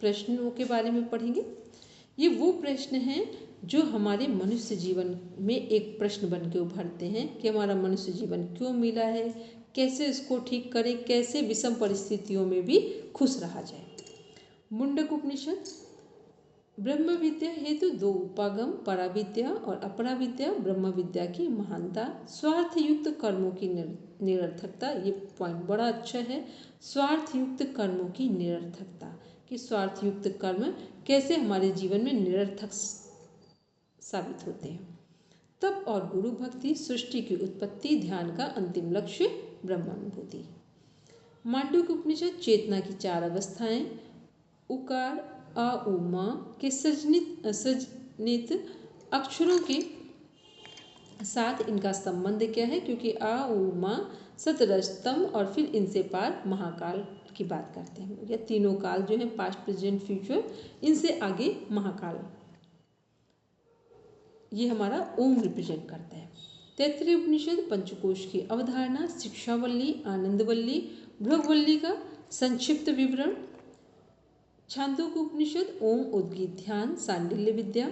प्रश्नों के बारे में पढ़ेंगे। ये वो प्रश्न हैं जो हमारे मनुष्य जीवन में एक प्रश्न बन के उभरते हैं कि हमारा मनुष्य जीवन क्यों मिला है, कैसे इसको ठीक करें, कैसे विषम परिस्थितियों में भी खुश रहा जाए। मुंडक उपनिषद, ब्रह्म विद्या हेतु 2 उपागम, पराविद्या और अपराविद्या। ब्रह्म विद्या की महानता, स्वार्थ युक्त कर्मों की निरर्थकता। ये पॉइंट बड़ा अच्छा है, स्वार्थ युक्त कर्मों की निरर्थकता, कि स्वार्थ युक्त कर्म कैसे हमारे जीवन में निरर्थक साबित होते हैं। तप और गुरु भक्ति, सृष्टि की उत्पत्ति, ध्यान का अंतिम लक्ष्य ब्रह्मानुभूति। मांडूक्य उपनिषद, चेतना की 4 अवस्थाएं, उकार अ उ म के सृजनित अक्षरों के साथ इनका संबंध क्या है, क्योंकि अ उ म सतरजतम और फिर इनसे पार महाकाल की बात करते हैं। या तीनों काल जो है, पास्ट प्रेजेंट फ्यूचर, इनसे आगे महाकाल, ये हमारा ओम रिप्रेजेंट करता है। तैत्तिरीय उपनिषद, पंचकोश की अवधारणा, शिक्षावल्ली, आनंदवल्ली, भृगवल्ली का संक्षिप्त विवरण। छांदोग्य उपनिषद, ओम, उद्गीत, ध्यान, सांडिल्य विद्या।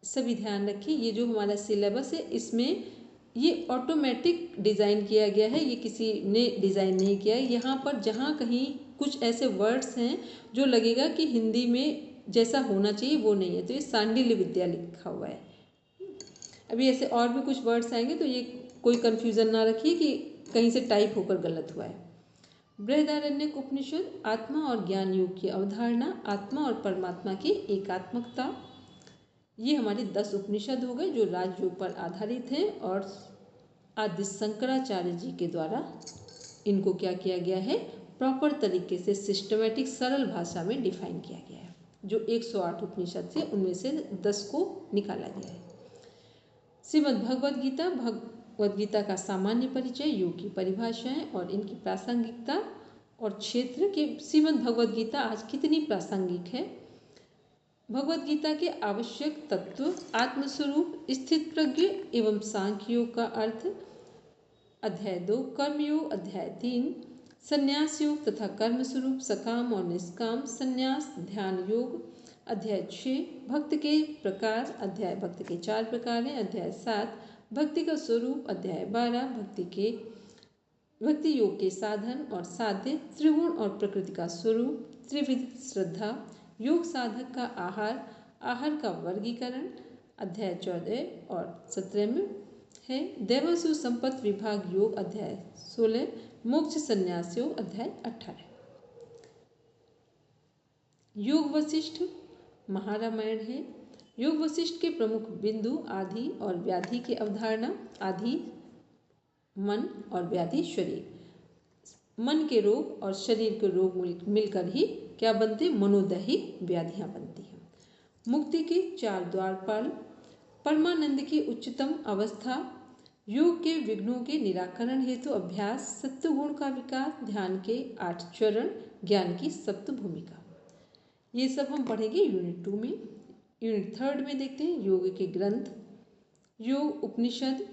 सभी ध्यान रखिए, ये जो हमारा सिलेबस है इसमें ये ऑटोमेटिक डिज़ाइन किया गया है, ये किसी ने डिज़ाइन नहीं किया है। यहाँ पर जहाँ कहीं कुछ ऐसे वर्ड्स हैं जो लगेगा कि हिंदी में जैसा होना चाहिए वो नहीं है, तो ये सांडिल्य विद्या लिखा हुआ है। अभी ऐसे और भी कुछ वर्ड्स आएंगे तो ये कोई कन्फ्यूज़न ना रखिए कि कहीं से टाइप होकर गलत हुआ है। बृहदारण्यक उपनिषद, आत्मा और ज्ञान योग की अवधारणा, आत्मा और परमात्मा की एकात्मकता। ये हमारे 10 उपनिषद हो गए जो राजयोग पर आधारित हैं और आदि शंकराचार्य जी के द्वारा इनको क्या किया गया है, प्रॉपर तरीके से सिस्टमेटिक सरल भाषा में डिफाइन किया गया है। जो 108 उपनिषद थे उनमें से 10 को निकाला गया है। श्रीमद् भगवद गीता, भगवद गीता का सामान्य परिचय, योग की परिभाषाएं और इनकी प्रासंगिकता और क्षेत्र की। श्रीमद् भगवद गीता आज कितनी प्रासंगिक है। भगवद गीता के आवश्यक तत्व, आत्मस्वरूप, स्थित प्रज्ञ एवं सांख्य योग का अर्थ, अध्याय 2 कर्मयोग, अध्याय 3 संन्यास योग तथा कर्म स्वरूप, सकाम और निष्काम संन्यास, ध्यान योग, अध्याय 6 भक्त के प्रकार, अध्याय भक्त के 4 प्रकार हैं, अध्याय 7 भक्ति का स्वरूप, अध्याय 12 भक्ति योग के साधन और साध्य, त्रिगुण और प्रकृति का स्वरूप, त्रिविध श्रद्धा, योग साधक का आहार, आहार का वर्गीकरण, अध्याय 14 और 17 में है। देवसु संपत्ति विभाग योग, अध्याय 16, मोक्ष संन्यास योग, अध्याय 18। योग वशिष्ठ महारामायण है। योग वशिष्ठ के प्रमुख बिंदु, आदि और व्याधि की अवधारणा, आदि मन और व्याधि शरीर। मन के रोग और शरीर के रोग मिलकर ही क्या बनते, मनोदैहिक व्याधियां बनती हैं। मुक्ति के 4 द्वारपाल, परमानंद की उच्चतम अवस्था, योग के विघ्नों के निराकरण हेतु अभ्यास, सत्वगुण का विकास, ध्यान के 8 चरण, ज्ञान की सप्त भूमिका। ये सब हम पढ़ेंगे यूनिट 2 में। यूनिट 3 में देखते हैं योग के ग्रंथ, योग उपनिषद।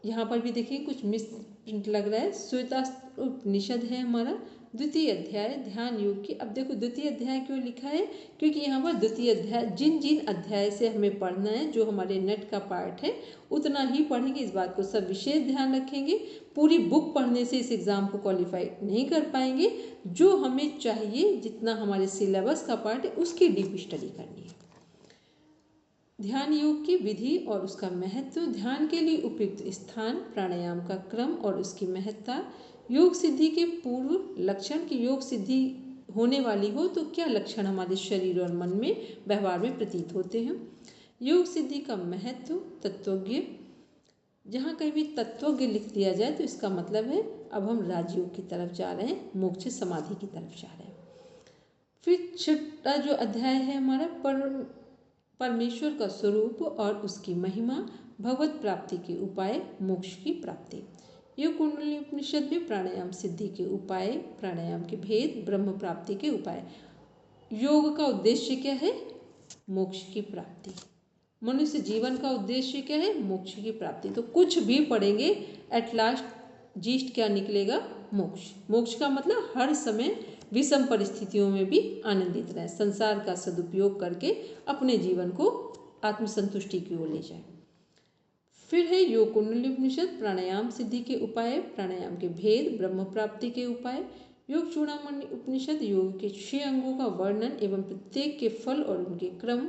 यहाँ पर भी देखिए कुछ मिस प्रिंट लग रहा है, श्वेतास्त्र उपनिषद है हमारा, द्वितीय अध्याय ध्यान योग की। अब देखो द्वितीय अध्याय क्यों लिखा है, क्योंकि यहाँ पर द्वितीय अध्याय जिन जिन अध्याय से हमें पढ़ना है, जो हमारे नेट का पार्ट है उतना ही पढ़ेंगे। इस बात को सब विशेष ध्यान रखेंगे। पूरी बुक पढ़ने से इस एग्ज़ाम को क्वालिफाई नहीं कर पाएंगे। जो हमें चाहिए, जितना हमारे सिलेबस का पार्ट है उसकी डीप स्टडी करनी है। ध्यान योग की विधि और उसका महत्व, ध्यान के लिए उपयुक्त स्थान, प्राणायाम का क्रम और उसकी महत्ता, योग सिद्धि के पूर्व लक्षण की योग सिद्धि होने वाली हो तो क्या लक्षण हमारे शरीर और मन में व्यवहार में प्रतीत होते हैं। योग सिद्धि का महत्व, तत्वज्ञ, जहाँ कहीं भी तत्वज्ञ लिख दिया जाए तो इसका मतलब है अब हम राजयोग की तरफ जा रहे हैं, मोक्ष समाधि की तरफ जा रहे हैं। फिर 6वां जो अध्याय है हमारा परमेश्वर का स्वरूप और उसकी महिमा, भगवत प्राप्ति के उपाय, मोक्ष की प्राप्ति। योग कुंडली उपनिषद में प्राणायाम सिद्धि के उपाय, प्राणायाम के भेद, ब्रह्म प्राप्ति के उपाय। योग का उद्देश्य क्या है, मोक्ष की प्राप्ति। मनुष्य जीवन का उद्देश्य क्या है, मोक्ष की प्राप्ति। तो कुछ भी पढ़ेंगे एट लास्ट जीष्ट क्या निकलेगा? मोक्ष। मोक्ष का मतलब हर समय विषम परिस्थितियों में भी आनंदित रहे, संसार का सदुपयोग करके अपने जीवन को आत्मसंतुष्टि की ओर ले जाए। फिर है योग कुंडली उपनिषद, प्राणायाम सिद्धि के उपाय, प्राणायाम के भेद, ब्रह्म प्राप्ति के उपाय। योग चूड़ामणि उपनिषद, योग के 6 अंगों का वर्णन एवं प्रत्येक के फल और उनके क्रम।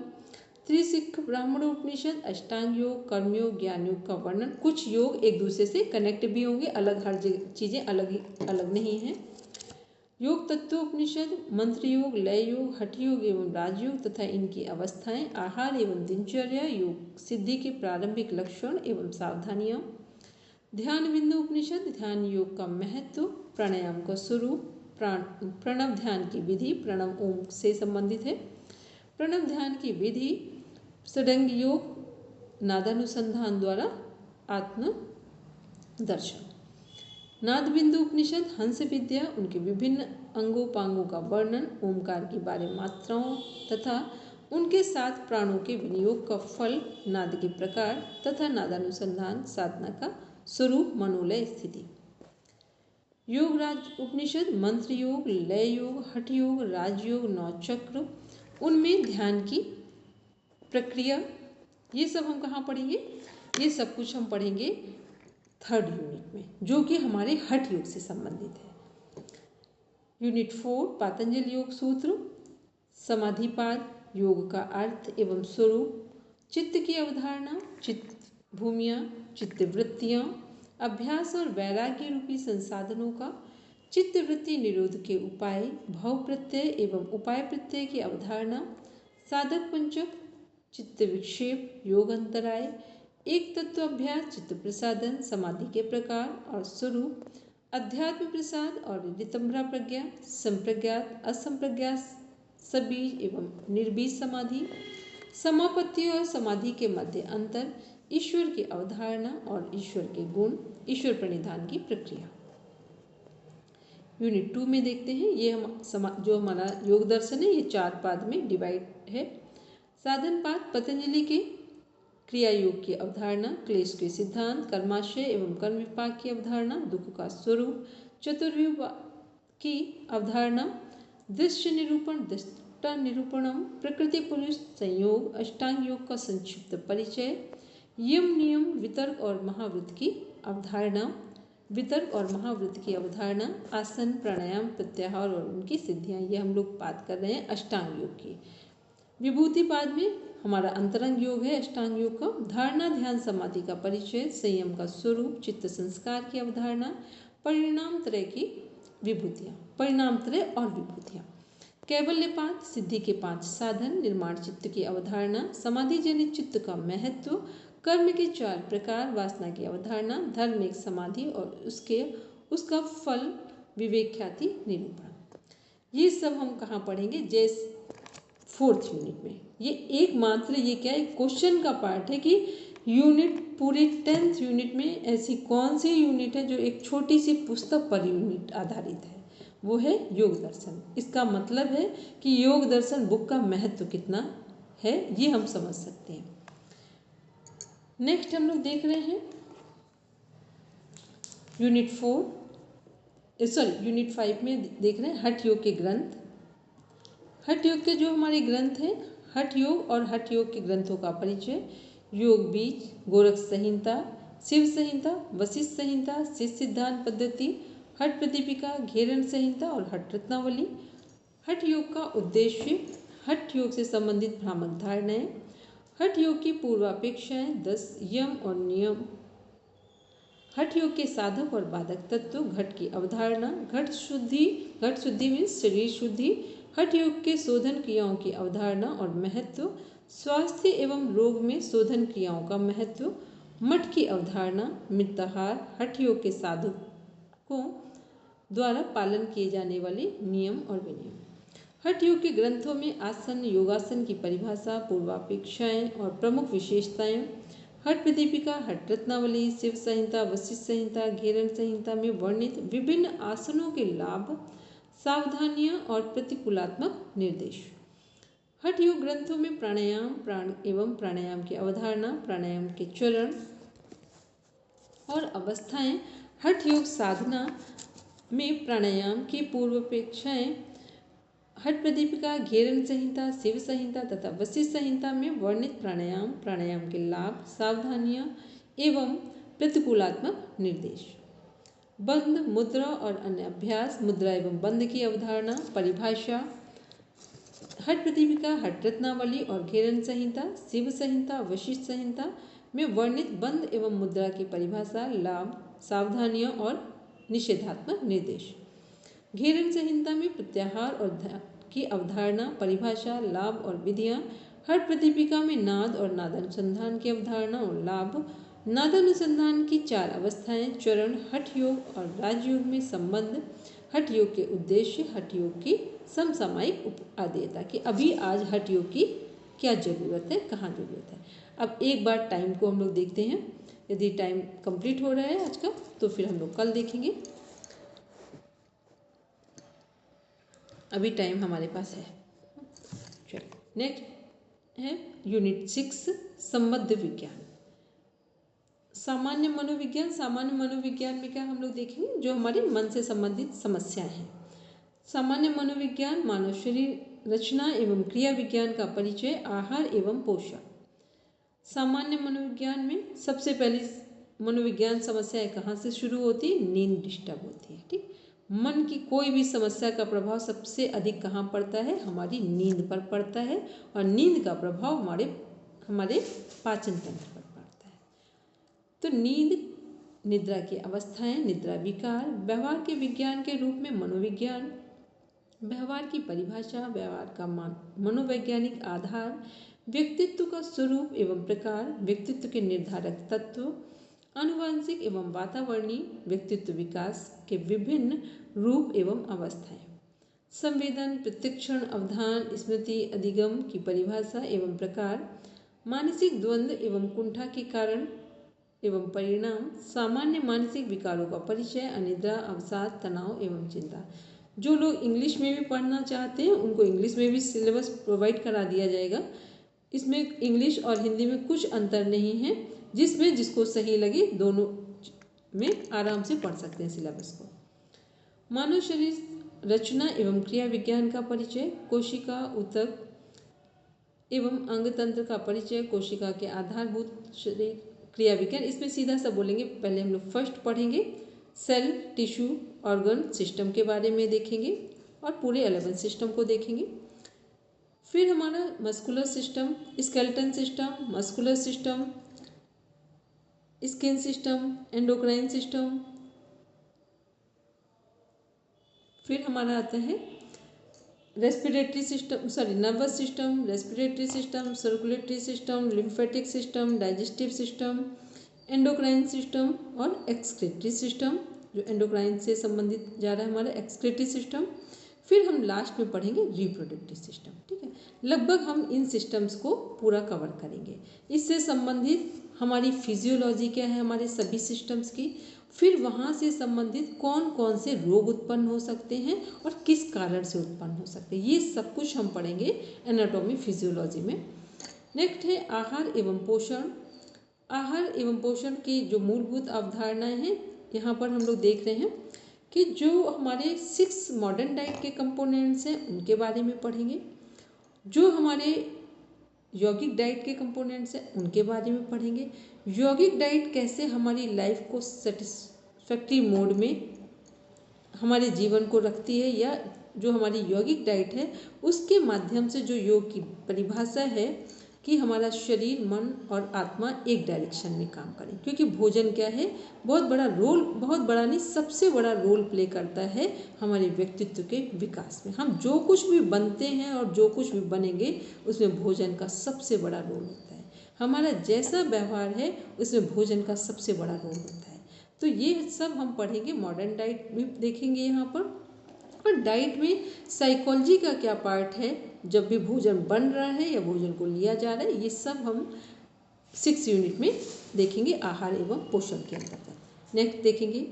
त्रिशिख ब्राह्मण उपनिषद, अष्टांग योग, कर्मयोग, ज्ञान योग का वर्णन। कुछ योग एक दूसरे से कनेक्ट भी होंगे, अलग हर चीज़ें अलग नहीं हैं। योग तत्वोपनिषद, मंत्र योग, लय योग, हठ योग एवं राजयोग तथा इनकी अवस्थाएं, आहार एवं दिनचर्या, योग सिद्धि के प्रारंभिक लक्षण एवं सावधानियां। ध्यान बिंदु उपनिषद, ध्यान योग का महत्व, प्राणायाम का स्वरूप, प्रणव ध्यान की विधि, प्रणव ओम से संबंधित है। प्रणव ध्यान की विधि, षडंग योग, नादानुसंधान द्वारा आत्म दर्शन। नाद बिंदु उपनिषद, हंस विद्या, उनके विभिन्न अंगोपांगों का वर्णन, ओमकार की 12 मात्राओं तथा उनके साथ प्राणों के विनियोग का फल, नाद के प्रकार तथा नादानुसंधान साधना का स्वरूप, मनोलय स्थिति। योग राज उपनिषद, मंत्र योग, लय योग, हठ योग, राजयोग, 9 चक्र, उनमें ध्यान की प्रक्रिया। ये सब हम कहाँ पढ़ेंगे? ये सब कुछ हम पढ़ेंगे 3rd यूनिट में, जो कि हमारे हठ योग से संबंधित है। यूनिट 4 पातंजल योग सूत्र, समाधिपाद, योग का अर्थ एवं स्वरूप, चित्त की अवधारणा, चित्त भूमियाँ, चित्त वृत्तियाँ, अभ्यास और वैराग्य रूपी संसाधनों का, चित्त वृत्ति निरोध के उपाय, भाव प्रत्यय एवं उपाय प्रत्यय की अवधारणा, साधक पंचक, चित्त विक्षेप, योग अंतराय, एक तत्व अभ्यास, चित्त प्रसादन, समाधि के प्रकार और स्वरूप, अध्यात्म प्रसाद और नितंबरा प्रज्ञा, संप्रज्ञात, असंप्रज्ञात, सबीज एवं निर्बीज समाधि, समापत्ति और समाधि के मध्य अंतर, ईश्वर की अवधारणा और ईश्वर के गुण, ईश्वर प्रणिधान की प्रक्रिया। यूनिट 2 में देखते हैं, ये जो हमारा योग दर्शन है ये 4 पाद में डिवाइड है। साधन पाद, पतंजलि के क्रिया योग की अवधारणा, क्लेश के सिद्धांत, कर्माशय एवं कर्म विपाक की अवधारणा, दुख का स्वरूप, चतुर्व्यूह की अवधारणा, दृश्य निरूपण, दृष्टा निरूपणम, प्रकृति पुरुष संयोग, अष्टांग योग का संक्षिप्त परिचय, यम नियम, वितर्क और महावृत्त की अवधारणा, वितर्क और महावृत्त की अवधारणा, आसन, प्राणायाम, प्रत्याहार और उनकी सिद्धियां, ये हम लोग बात कर रहे हैं अष्टांग योग की। विभूति पाद में हमारा अंतरंग योग है अष्टांग योग का, धारणा, ध्यान, समाधि का परिचय, संयम का स्वरूप, चित्त संस्कार की अवधारणा, परिणाम त्रय की विभूतियाँ, परिणाम त्रय और विभूतियाँ, कैवल्यपाद, सिद्धि के 5 साधन, निर्माण चित्त की अवधारणा, समाधि जनित चित्त का महत्व, कर्म के 4 प्रकार, वासना की अवधारणा, धर्म एक समाधि और उसका फल, विवेक ख्याति निरूपण। ये सब हम कहाँ पढ़ेंगे? जैसे 4th यूनिट में। ये एकमात्र ये क्या है, क्वेश्चन का पार्ट है कि यूनिट पूरे 10th यूनिट में ऐसी कौन सी यूनिट है जो एक छोटी सी पुस्तक पर यूनिट आधारित है, वो है योग दर्शन। इसका मतलब है कि योग दर्शन बुक का महत्व कितना है ये हम समझ सकते हैं। नेक्स्ट हम लोग देख रहे हैं यूनिट 5 में देख रहे हैं हठ योग के ग्रंथ। हठ योग के जो हमारे ग्रंथ हैं, हठ योग और हठ योग के ग्रंथों का परिचय, योग बीज, गोरख संहिता, शिव संहिता, वशिष्ठ संहिता, शिष्य सिद्धांत पद्धति, हठ प्रदीपिका, घेरन संहिता और हठ रत्नावली। हठ योग का उद्देश्य, हठ योग से संबंधित भ्रामक धारणाएं, हठ योग की पूर्वापेक्षाएं, 10 यम और नियम, हठ योग के साधक और बाधक तत्व, घट की अवधारणा, घट शुद्धि में शरीर शुद्धि, हठ योग के शोधन क्रियाओं की अवधारणा और महत्व, स्वास्थ्य एवं रोग में शोधन क्रियाओं का महत्व, मठ की अवधारणा, मिताहार, हठ योग के साधकों द्वारा पालन किए जाने वाले नियम और विनियम। हठ योग के ग्रंथों में आसन, योगासन की परिभाषा, पूर्वापेक्षाएं और प्रमुख विशेषताएं, हठ प्रदीपिका, हठ रत्नावली, शिव संहिता, वशिष्ठ संहिता, घेरन संहिता में वर्णित विभिन्न आसनों के लाभ, सावधानियां और प्रतिकूलात्मक निर्देश। हठ योग ग्रंथों में प्राणायाम, प्राण एवं प्राणायाम की अवधारणा, प्राणायाम के चरण और अवस्थाएं, हठ योग साधना में प्राणायाम की पूर्वापेक्षाएं हठ प्रदीपिका, घेरन संहिता, शिव संहिता तथा वशिष्ठ संहिता में वर्णित प्राणायाम, प्राणायाम के लाभ, सावधानियां एवं प्रतिकूलात्मक निर्देश, बंध, मुद्रा और अन्य अभ्यास, मुद्रा एवं बंध की अवधारणा, परिभाषा, हठ प्रदीपिका, हठ रत्नावली और घेरन संहिता, शिव संहिता, वशिष्ठ संहिता में वर्णित बंध एवं मुद्रा की परिभाषा, लाभ, सावधानियां और निषेधात्मक निर्देश, घेरन संहिता में प्रत्याहार और ध्यान की अवधारणा, परिभाषा, लाभ और विधियां, हठ प्रदीपिका में नाद और नादानुसंधान की अवधारणा और लाभ, नादानुसंधान की 4 अवस्थाएं, चरण, हठ योग और राजयोग में संबंध, हठ योग के उद्देश्य, हठ योग की समसामयिक आदेयता कि अभी आज हठ योग की क्या ज़रूरत है, कहाँ ज़रूरत है। अब एक बार टाइम को हम लोग देखते हैं, यदि टाइम कंप्लीट हो रहा है आज का तो फिर हम लोग कल देखेंगे। अभी टाइम हमारे पास है। चलो नेक्स्ट है यूनिट 6 संबद्ध विज्ञान, सामान्य मनोविज्ञान। सामान्य मनोविज्ञान में क्या हम लोग देखेंगे, जो हमारे मन से संबंधित समस्याएं हैं। सामान्य मनोविज्ञान मानव शरीर रचना एवं क्रिया विज्ञान का परिचय, आहार एवं पोषण। सामान्य मनोविज्ञान में सबसे पहली मनोविज्ञान समस्याएं कहाँ से शुरू होती है, नींद डिस्टर्ब होती है। ठीक, मन की कोई भी समस्या का प्रभाव सबसे अधिक कहाँ पड़ता है, हमारी नींद पर पड़ता है और नींद का प्रभाव हमारे पाचन तंत्र पर पड़ता है। तो नींद, निद्रा की अवस्थाएं, निद्रा विकार, व्यवहार के विज्ञान के रूप में मनोविज्ञान, व्यवहार की परिभाषा, व्यवहार का मनोवैज्ञानिक आधार, व्यक्तित्व का स्वरूप एवं प्रकार, व्यक्तित्व के निर्धारक तत्व, आनुवंशिक एवं वातावरणीय व्यक्तित्व विकास के विभिन्न रूप एवं अवस्थाएं, संवेदन, प्रत्यक्षण, अवधान, स्मृति, अधिगम की परिभाषा एवं प्रकार, मानसिक द्वंद्व एवं कुंठा के कारण एवं परिणाम, सामान्य मानसिक विकारों का परिचय, अनिद्रा, अवसाद, तनाव एवं चिंता। जो लोग इंग्लिश में भी पढ़ना चाहते हैं उनको इंग्लिश में भी सिलेबस प्रोवाइड करा दिया जाएगा। इसमें इंग्लिश और हिंदी में कुछ अंतर नहीं है, जिसमें जिसको सही लगे दोनों में आराम से पढ़ सकते हैं सिलेबस को। मानव शरीर रचना एवं क्रिया विज्ञान का परिचय, कोशिका, ऊतक एवं अंग तंत्र का परिचय, कोशिका के आधारभूत शरीर क्रिया विज्ञान। इसमें सीधा सा बोलेंगे, पहले हम लोग फर्स्ट पढ़ेंगे सेल, टिश्यू, ऑर्गन सिस्टम के बारे में देखेंगे और पूरे 11 सिस्टम को देखेंगे। फिर हमारा muscular system, skeleton system, muscular system, skin system, endocrine system. फिर हमारा आता है respiratory system, nervous system, respiratory system, circulatory system, lymphatic system, digestive system, endocrine system और एक्सक्रीटरी सिस्टम, जो एंडोक्राइन से संबंधित जा रहा है हमारा एक्सक्रीटरी सिस्टम। फिर हम लास्ट में पढ़ेंगे रिप्रोडक्टिव सिस्टम। ठीक है, लगभग हम इन सिस्टम्स को पूरा कवर करेंगे। इससे संबंधित हमारी फिजियोलॉजी क्या है हमारे सभी सिस्टम्स की, फिर वहाँ से संबंधित कौन कौन से रोग उत्पन्न हो सकते हैं और किस कारण से उत्पन्न हो सकते हैं, ये सब कुछ हम पढ़ेंगे एनाटॉमी फिजियोलॉजी में। नेक्स्ट है आहार एवं पोषण। आहार एवं पोषण की जो मूलभूत अवधारणाएं हैं यहाँ पर हम लोग देख रहे हैं कि जो हमारे 6 मॉडर्न डाइट के कंपोनेंट्स हैं उनके बारे में पढ़ेंगे, जो हमारे यौगिक डाइट के कंपोनेंट्स हैं उनके बारे में पढ़ेंगे, यौगिक डाइट कैसे हमारी लाइफ को सेटिस्फैक्टरी मोड में हमारे जीवन को रखती है, या जो हमारी यौगिक डाइट है उसके माध्यम से जो योग की परिभाषा है कि हमारा शरीर, मन और आत्मा एक डायरेक्शन में काम करें। क्योंकि भोजन क्या है, बहुत बड़ा नहीं, सबसे बड़ा रोल प्ले करता है हमारे व्यक्तित्व के विकास में। हम जो कुछ भी बनते हैं और जो कुछ भी बनेंगे उसमें भोजन का सबसे बड़ा रोल होता है। हमारा जैसा व्यवहार है उसमें भोजन का सबसे बड़ा रोल होता है। तो ये सब हम पढ़ेंगे, मॉडर्न डाइट भी देखेंगे यहाँ पर। और डाइट में साइकोलॉजी का क्या पार्ट है, जब भी भोजन बन रहा है या भोजन को लिया जा रहा है, ये सब हम 6 यूनिट में देखेंगे आहार एवं पोषण के अंतर्गत। नेक्स्ट देखेंगे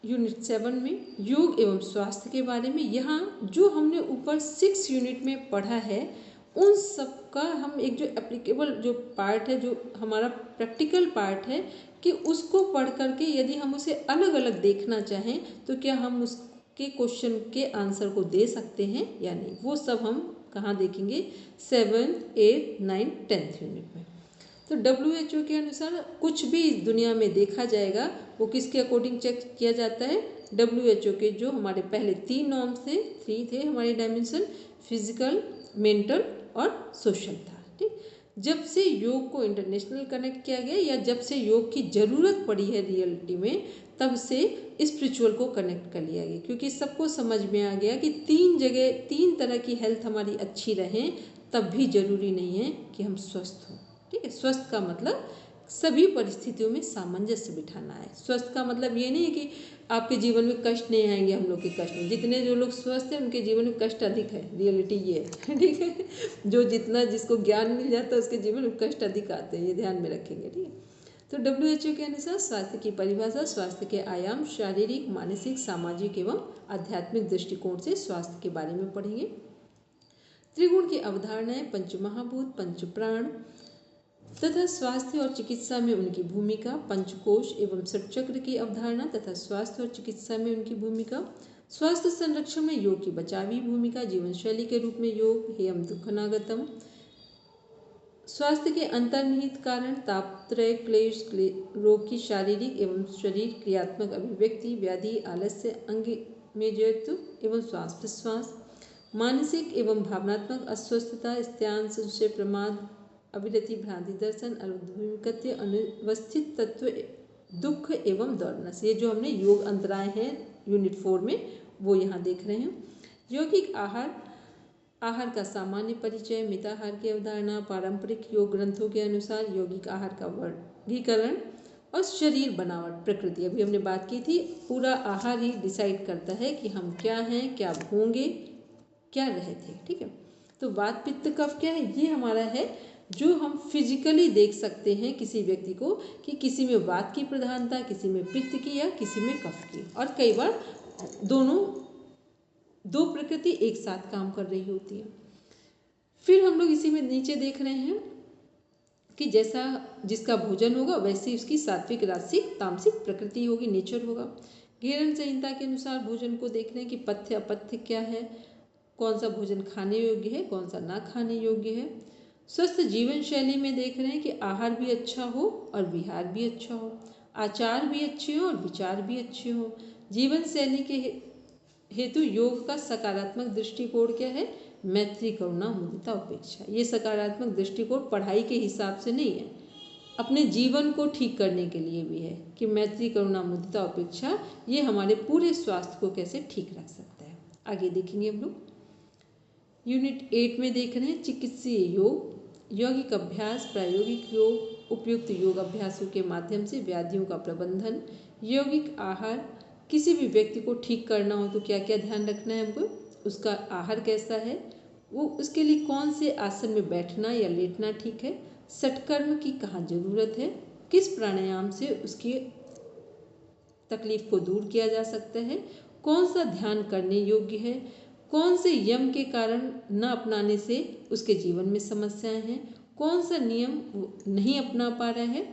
यूनिट 7 में योग एवं स्वास्थ्य के बारे में। यहाँ जो हमने ऊपर 6 यूनिट में पढ़ा है उन सब का हम एक जो एप्लीकेबल जो पार्ट है, जो हमारा प्रैक्टिकल पार्ट है, कि उसको पढ़ करके यदि हम उसे अलग अलग देखना चाहें तो क्या हम उसके क्वेश्चन के आंसर को दे सकते हैं या नहीं, वो सब हम कहाँ देखेंगे, 7th, 8th, 9th, 10th unit में। तो WHO के अनुसार कुछ भी इस दुनिया में देखा जाएगा वो किसके अकॉर्डिंग चेक किया जाता है, WHO के जो हमारे पहले 3 नॉर्म्स थे, 3 थे हमारे डायमेंशन, फिजिकल, मेंटल और सोशल था। ठीक, जब से योग को इंटरनेशनल कनेक्ट किया गया या जब से योग की ज़रूरत पड़ी है रियलिटी में, तब से स्पिरिचुअल को कनेक्ट कर लिया गया, क्योंकि सबको समझ में आ गया कि 3 जगह 3 तरह की हेल्थ हमारी अच्छी रहें तब भी जरूरी नहीं है कि हम स्वस्थ हों। ठीक है, स्वस्थ का मतलब सभी परिस्थितियों में सामंजस्य बिठाना है। स्वस्थ का मतलब ये नहीं है कि आपके जीवन में कष्ट नहीं आएंगे, हम लोग के कष्ट नहीं, जितने जो लोग स्वस्थ हैं उनके जीवन में कष्ट अधिक है, रियलिटी ये है। ठीक है, जो जितना जिसको ज्ञान मिल जाता है उसके जीवन में कष्ट अधिक आते हैं, ये ध्यान में रखेंगे। ठीक है, तो WHO के अनुसार स्वास्थ्य की परिभाषा, स्वास्थ्य के आयाम शारीरिक, मानसिक, सामाजिक एवं आध्यात्मिक दृष्टिकोण से स्वास्थ्य के बारे में पढ़ेंगे। त्रिगुण की अवधारणाएं, पंचमहाभूत, पंचप्राण तथा स्वास्थ्य और चिकित्सा में उनकी भूमिका, पंचकोश एवं षटचक्र की अवधारणा तथा स्वास्थ्य और चिकित्सा में उनकी भूमिका, स्वास्थ्य संरक्षण में योग की बचावी भूमिका, जीवन शैली के रूप में योग, हेयम दुःखनागतम, स्वास्थ्य के अंतर्निहित कारण, तापत्रय क्लेश, रोग की शारीरिक एवं शरीर क्रियात्मक अभिव्यक्ति, व्याधि, आलस्य, अंग में जड़त्व एवं श्वास प्रश्वास, मानसिक एवं भावनात्मक अस्वस्थता, स्त्यान, संशय, प्रमाद, अविरति, भ्रांति दर्शन, अनुभूमिकत्व, अनुवस्थित तत्व, दुख एवं दौड़नस। ये जो हमने योग अंतराय हैं यूनिट 4 में वो यहाँ देख रहे हैं। यौगिक आहार, आहार का सामान्य परिचय, मिताहार की अवधारणा, पारंपरिक योग ग्रंथों के अनुसार यौगिक आहार का वर्गीकरण और शरीर बनावट, प्रकृति, अभी हमने बात की थी, पूरा आहार ही डिसाइड करता है कि हम क्या हैं, क्या होंगे, क्या रहे थे। ठीक है, तो वात पित्त कफ क्या है, ये हमारा है जो हम फिजिकली देख सकते हैं किसी व्यक्ति को कि किसी में वात की प्रधानता, किसी में पित्त की या किसी में कफ की, और कई बार दोनों दो प्रकृति एक साथ काम कर रही होती है। फिर हम लोग इसी में नीचे देख रहे हैं कि जैसा जिसका भोजन होगा वैसी उसकी सात्विक, राजसिक, तामसिक प्रकृति होगी, नेचर होगा। घेरन संहिता के अनुसार भोजन को देख रहे हैं कि पथ्य अपथ्य क्या है, कौन सा भोजन खाने योग्य है, कौन सा ना खाने योग्य है। स्वस्थ जीवन शैली में देख रहे हैं कि आहार भी अच्छा हो और विहार भी अच्छा हो, आचार भी अच्छे हो और विचार भी अच्छे हो। जीवन शैली के हेतु योग का सकारात्मक दृष्टिकोण क्या है, मैत्री, करुणा, मुदिता, उपेक्षा। ये सकारात्मक दृष्टिकोण पढ़ाई के हिसाब से नहीं है, अपने जीवन को ठीक करने के लिए भी है कि मैत्री, करुणा, मुदिता, उपेक्षा ये हमारे पूरे स्वास्थ्य को कैसे ठीक रख सकता है। आगे देखेंगे हम लोग। यूनिट 8 में देख रहे हैं चिकित्सीय योग, यौगिक अभ्यास, प्रायोगिक योग, उपयुक्त योग अभ्यासों के माध्यम से व्याधियों का प्रबंधन, यौगिक आहार, किसी भी व्यक्ति को ठीक करना हो तो क्या क्या ध्यान रखना है हमको, उसका आहार कैसा है, वो उसके लिए कौन से आसन में बैठना या लेटना ठीक है, षटकर्म की कहाँ जरूरत है, किस प्राणायाम से उसकी तकलीफ को दूर किया जा सकता है, कौन सा ध्यान करने योग्य है, कौन से यम के कारण न अपनाने से उसके जीवन में समस्याएं हैं, कौन सा नियम नहीं अपना पा रहा है,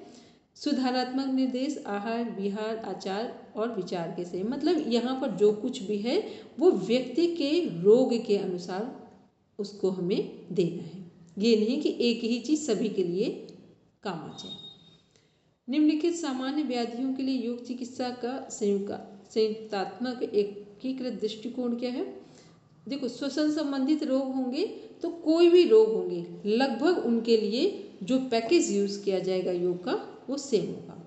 सुधारात्मक निर्देश, आहार, विहार, आचार और विचार के से, मतलब यहाँ पर जो कुछ भी है वो व्यक्ति के रोग के अनुसार उसको हमें देना है, ये नहीं कि एक ही चीज़ सभी के लिए काम आ जाए। निम्नलिखित सामान्य व्याधियों के लिए योग चिकित्सा का संयुक्तात्मक एकीकृत दृष्टिकोण क्या है। देखो, श्वसन संबंधित रोग होंगे तो कोई भी रोग होंगे लगभग उनके लिए जो पैकेज यूज़ किया जाएगा योग का वो सेम होगा।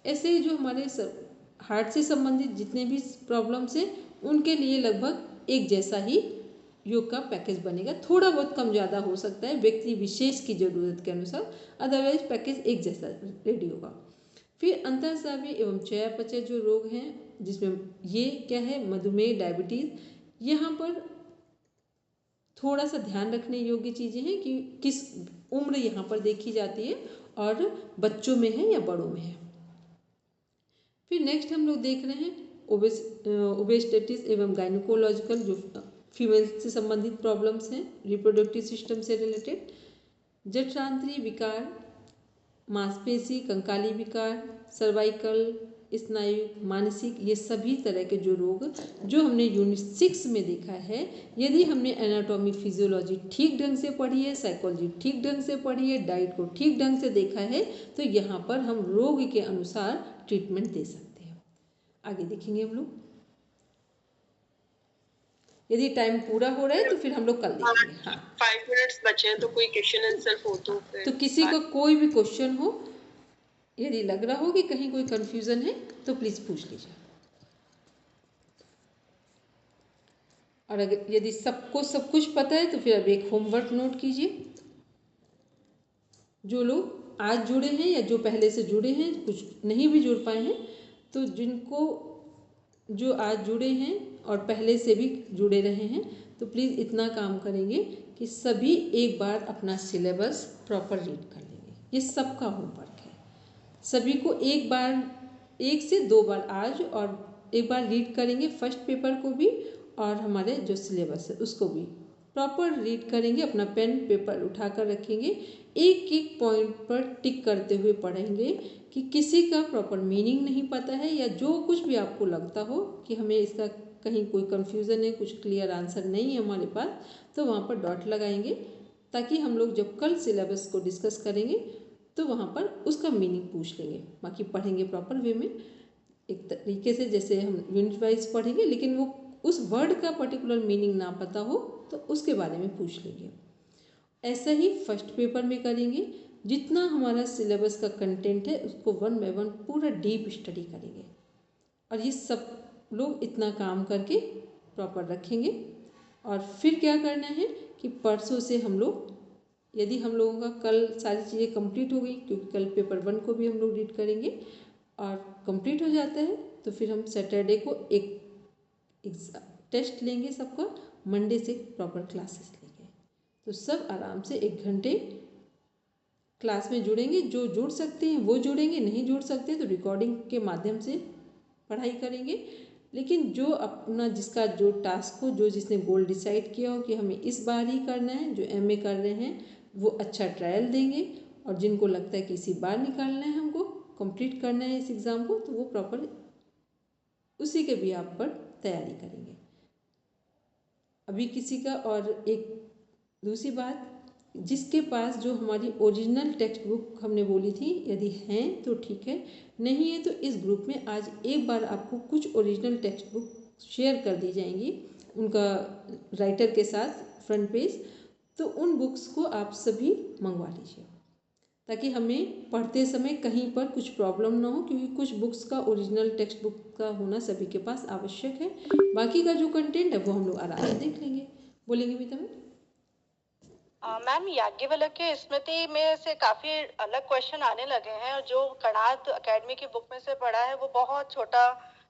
ऐसे ही जो हमारे हार्ट से संबंधित जितने भी प्रॉब्लम्स हैं उनके लिए लगभग एक जैसा ही योग का पैकेज बनेगा, थोड़ा बहुत कम ज़्यादा हो सकता है व्यक्ति विशेष की ज़रूरत के अनुसार, अदरवाइज पैकेज एक जैसा रेडी होगा। फिर अंतःस्रावी एवं चयापचय जो रोग हैं जिसमें ये क्या है, मधुमेह, डायबिटीज़, यहाँ पर थोड़ा सा ध्यान रखने योग्य चीज़ें हैं कि किस उम्र यहाँ पर देखी जाती है और बच्चों में है या बड़ों में है। फिर नेक्स्ट हम लोग देख रहे हैं ओबेस्टेटिस एवं गायनिकोलॉजिकल जो फीमेल से संबंधित प्रॉब्लम्स हैं, रिप्रोडक्टिव सिस्टम से रिलेटेड, जठरांत्रीय विकार, मांसपेशी कंकाली विकार, सर्वाइकल, स्नायु, मानसिक, ये सभी तरह के जो रोग जो हमने यूनिट 6 में देखा है, यदि हमने एनाटॉमी फिजियोलॉजी ठीक ढंग से पढ़ी है, साइकोलॉजी ठीक ढंग से पढ़ी है, डाइट को ठीक ढंग से देखा है, तो यहाँ पर हम रोग के अनुसार ट्रीटमेंट दे सकते हैं। आगे देखेंगे हम लोग। यदि टाइम पूरा हो रहा है तो फिर हम लोग कल देखेंगे। हाँ 5 मिनट्स बचे हैं, तो कोई क्वेश्चन आंसर हो तो किसी का कोई भी क्वेश्चन हो, यदि लग रहा हो कि कहीं कोई कंफ्यूजन है तो प्लीज़ पूछ लीजिए। और अगर यदि सबको सब कुछ पता है तो फिर अब एक होमवर्क नोट कीजिए। जो लोग आज जुड़े हैं या जो पहले से जुड़े हैं, कुछ नहीं भी जुड़ पाए हैं, तो जिनको जो आज जुड़े हैं और पहले से भी जुड़े रहे हैं, तो प्लीज़ इतना काम करेंगे कि सभी एक बार अपना सिलेबस प्रॉपर रीड कर लेंगे। ये सबका होमवर्क है। सभी को एक बार, 1 से 2 बार आज और एक बार रीड करेंगे, फर्स्ट पेपर को भी और हमारे जो सिलेबस है उसको भी प्रॉपर रीड करेंगे। अपना पेन पेपर उठा कर रखेंगे, एक एक पॉइंट पर टिक करते हुए पढ़ेंगे कि किसी का प्रॉपर मीनिंग नहीं पता है या जो कुछ भी आपको लगता हो कि हमें इसका कहीं कोई कन्फ्यूज़न है, कुछ क्लियर आंसर नहीं है हमारे पास, तो वहाँ पर डॉट लगाएंगे, ताकि हम लोग जब कल सिलेबस को डिस्कस करेंगे तो वहाँ पर उसका मीनिंग पूछ लेंगे। बाकी पढ़ेंगे प्रॉपर वे में, एक तरीके से जैसे हम यूनिट वाइज पढ़ेंगे, लेकिन वो उस वर्ड का पर्टिकुलर मीनिंग ना पता हो तो उसके बारे में पूछ लेंगे। ऐसा ही फर्स्ट पेपर में करेंगे। जितना हमारा सिलेबस का कंटेंट है उसको 1 बाय 1 पूरा डीप स्टडी करेंगे। और ये सब लोग इतना काम करके प्रॉपर रखेंगे। और फिर क्या करना है कि परसों से हम लोग, यदि हम लोगों का कल सारी चीज़ें कंप्लीट हो गई, क्योंकि कल पेपर 1 को भी हम लोग रीड करेंगे और कंप्लीट हो जाता है, तो फिर हम सैटरडे को एक टेस्ट लेंगे सबका, मंडे से प्रॉपर क्लासेस लेंगे। तो सब आराम से 1 घंटे क्लास में जुड़ेंगे। जो जुड़ सकते हैं वो जुड़ेंगे, नहीं जुड़ सकते तो रिकॉर्डिंग के माध्यम से पढ़ाई करेंगे। लेकिन जो अपना जिसका जो टास्क हो, जो जिसने गोल डिसाइड किया हो कि हमें इस बार ही करना है, जो एमए कर रहे हैं वो अच्छा ट्रायल देंगे, और जिनको लगता है कि इसी बार निकालना है, हमको कंप्लीट करना है इस एग्ज़ाम को, तो वो प्रॉपर उसी के भी आप पर तैयारी करेंगे। अभी किसी का, और एक दूसरी बात, जिसके पास जो हमारी ओरिजिनल टेक्स्ट बुक हमने बोली थी, यदि हैं तो ठीक है, नहीं है तो इस ग्रुप में आज एक बार आपको कुछ ओरिजिनल टेक्स्ट बुक शेयर कर दी जाएंगी, उनका राइटर के साथ फ्रंट पेज। तो उन बुक्स को आप सभी मंगवा लीजिए, ताकि हमें पढ़ते समय कहीं पर कुछ प्रॉब्लम ना हो, क्योंकि कुछ बुक्स का ओरिजिनल टेक्स्ट बुक का होना सभी के पास आवश्यक है। बाकी का जो कंटेंट है वो हम लोग आराम से देख लेंगे। बोलेंगे मीता मैम? मैम, याज्ञवल्क्य के स्मृति में से काफी अलग क्वेश्चन आने लगे हैं, और जो कणाद एकेडमी की बुक में से पढ़ा है वो बहुत छोटा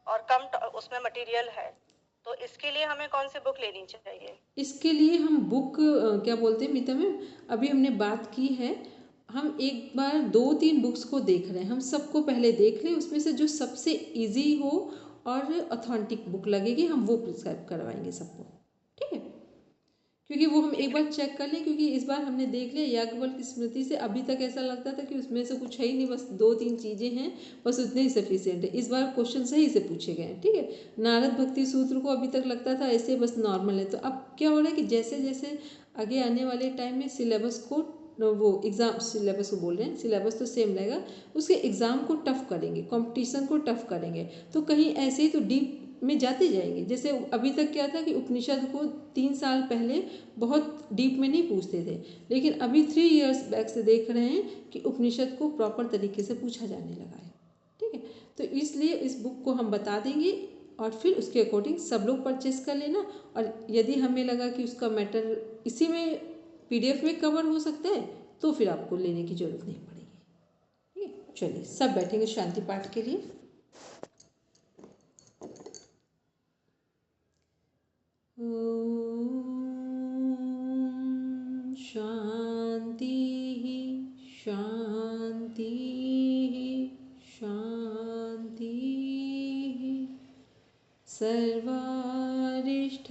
और कम उसमें मटेरियल है, तो इसके लिए हमें कौन सी बुक लेनी चाहिए? इसके लिए हम बुक क्या बोलते हैं मीता मैम, अभी हमने बात की है, हम एक बार 2-3 बुक्स को देख रहे हैं, हम सबको पहले देख लें, उसमें से जो सबसे इजी हो और ऑथेंटिक बुक लगेगी हम वो प्रिस्क्राइब करवाएंगे सबको, ठीक है? क्योंकि वो हम एक बार चेक कर लें, क्योंकि इस बार हमने देख लिया याज्ञवल्क्य की स्मृति से, अभी तक ऐसा लगता था कि उसमें से कुछ है ही नहीं, बस 2-3 चीज़ें हैं, बस उतने ही सफिशिएंट है। इस बार क्वेश्चन सही से पूछे गए हैं, ठीक है? नारद भक्ति सूत्र को अभी तक लगता था ऐसे बस नॉर्मल है, तो अब क्या हो रहा है कि जैसे जैसे आगे आने वाले टाइम में सिलेबस को, वो एग्ज़ाम सिलेबस को बोल रहे हैं, सिलेबस तो सेम रहेगा, उसके एग्ज़ाम को टफ करेंगे, कंपटीशन को टफ करेंगे, तो कहीं ऐसे ही तो डीप में जाते जाएंगे। जैसे अभी तक क्या था कि उपनिषद को 3 साल पहले बहुत डीप में नहीं पूछते थे, लेकिन अभी 3 इयर्स बैक से देख रहे हैं कि उपनिषद को प्रॉपर तरीके से पूछा जाने लगा है, ठीक है? तो इसलिए इस बुक को हम बता देंगे और फिर उसके अकॉर्डिंग सब लोग परचेस कर लेना। और यदि हमें लगा कि उसका मैटर इसी में PDF में कवर हो सकता है तो फिर आपको लेने की ज़रूरत नहीं पड़ेगी, ठीक है? चलिए सब बैठेंगे शांति पाठ के लिए। शांति शांति शांति। सर्वारिष्ठ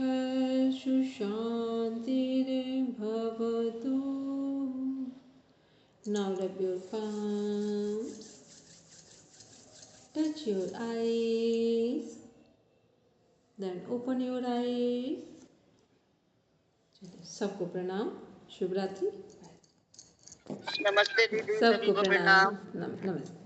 Now rub your palms, touch your eyes, then open your eyes. चलिए, सबको प्रणाम, शुभ रात्रि। नमस्ते दीदी, सभी सबको को प्रणाम, प्रणाम। नमस्ते।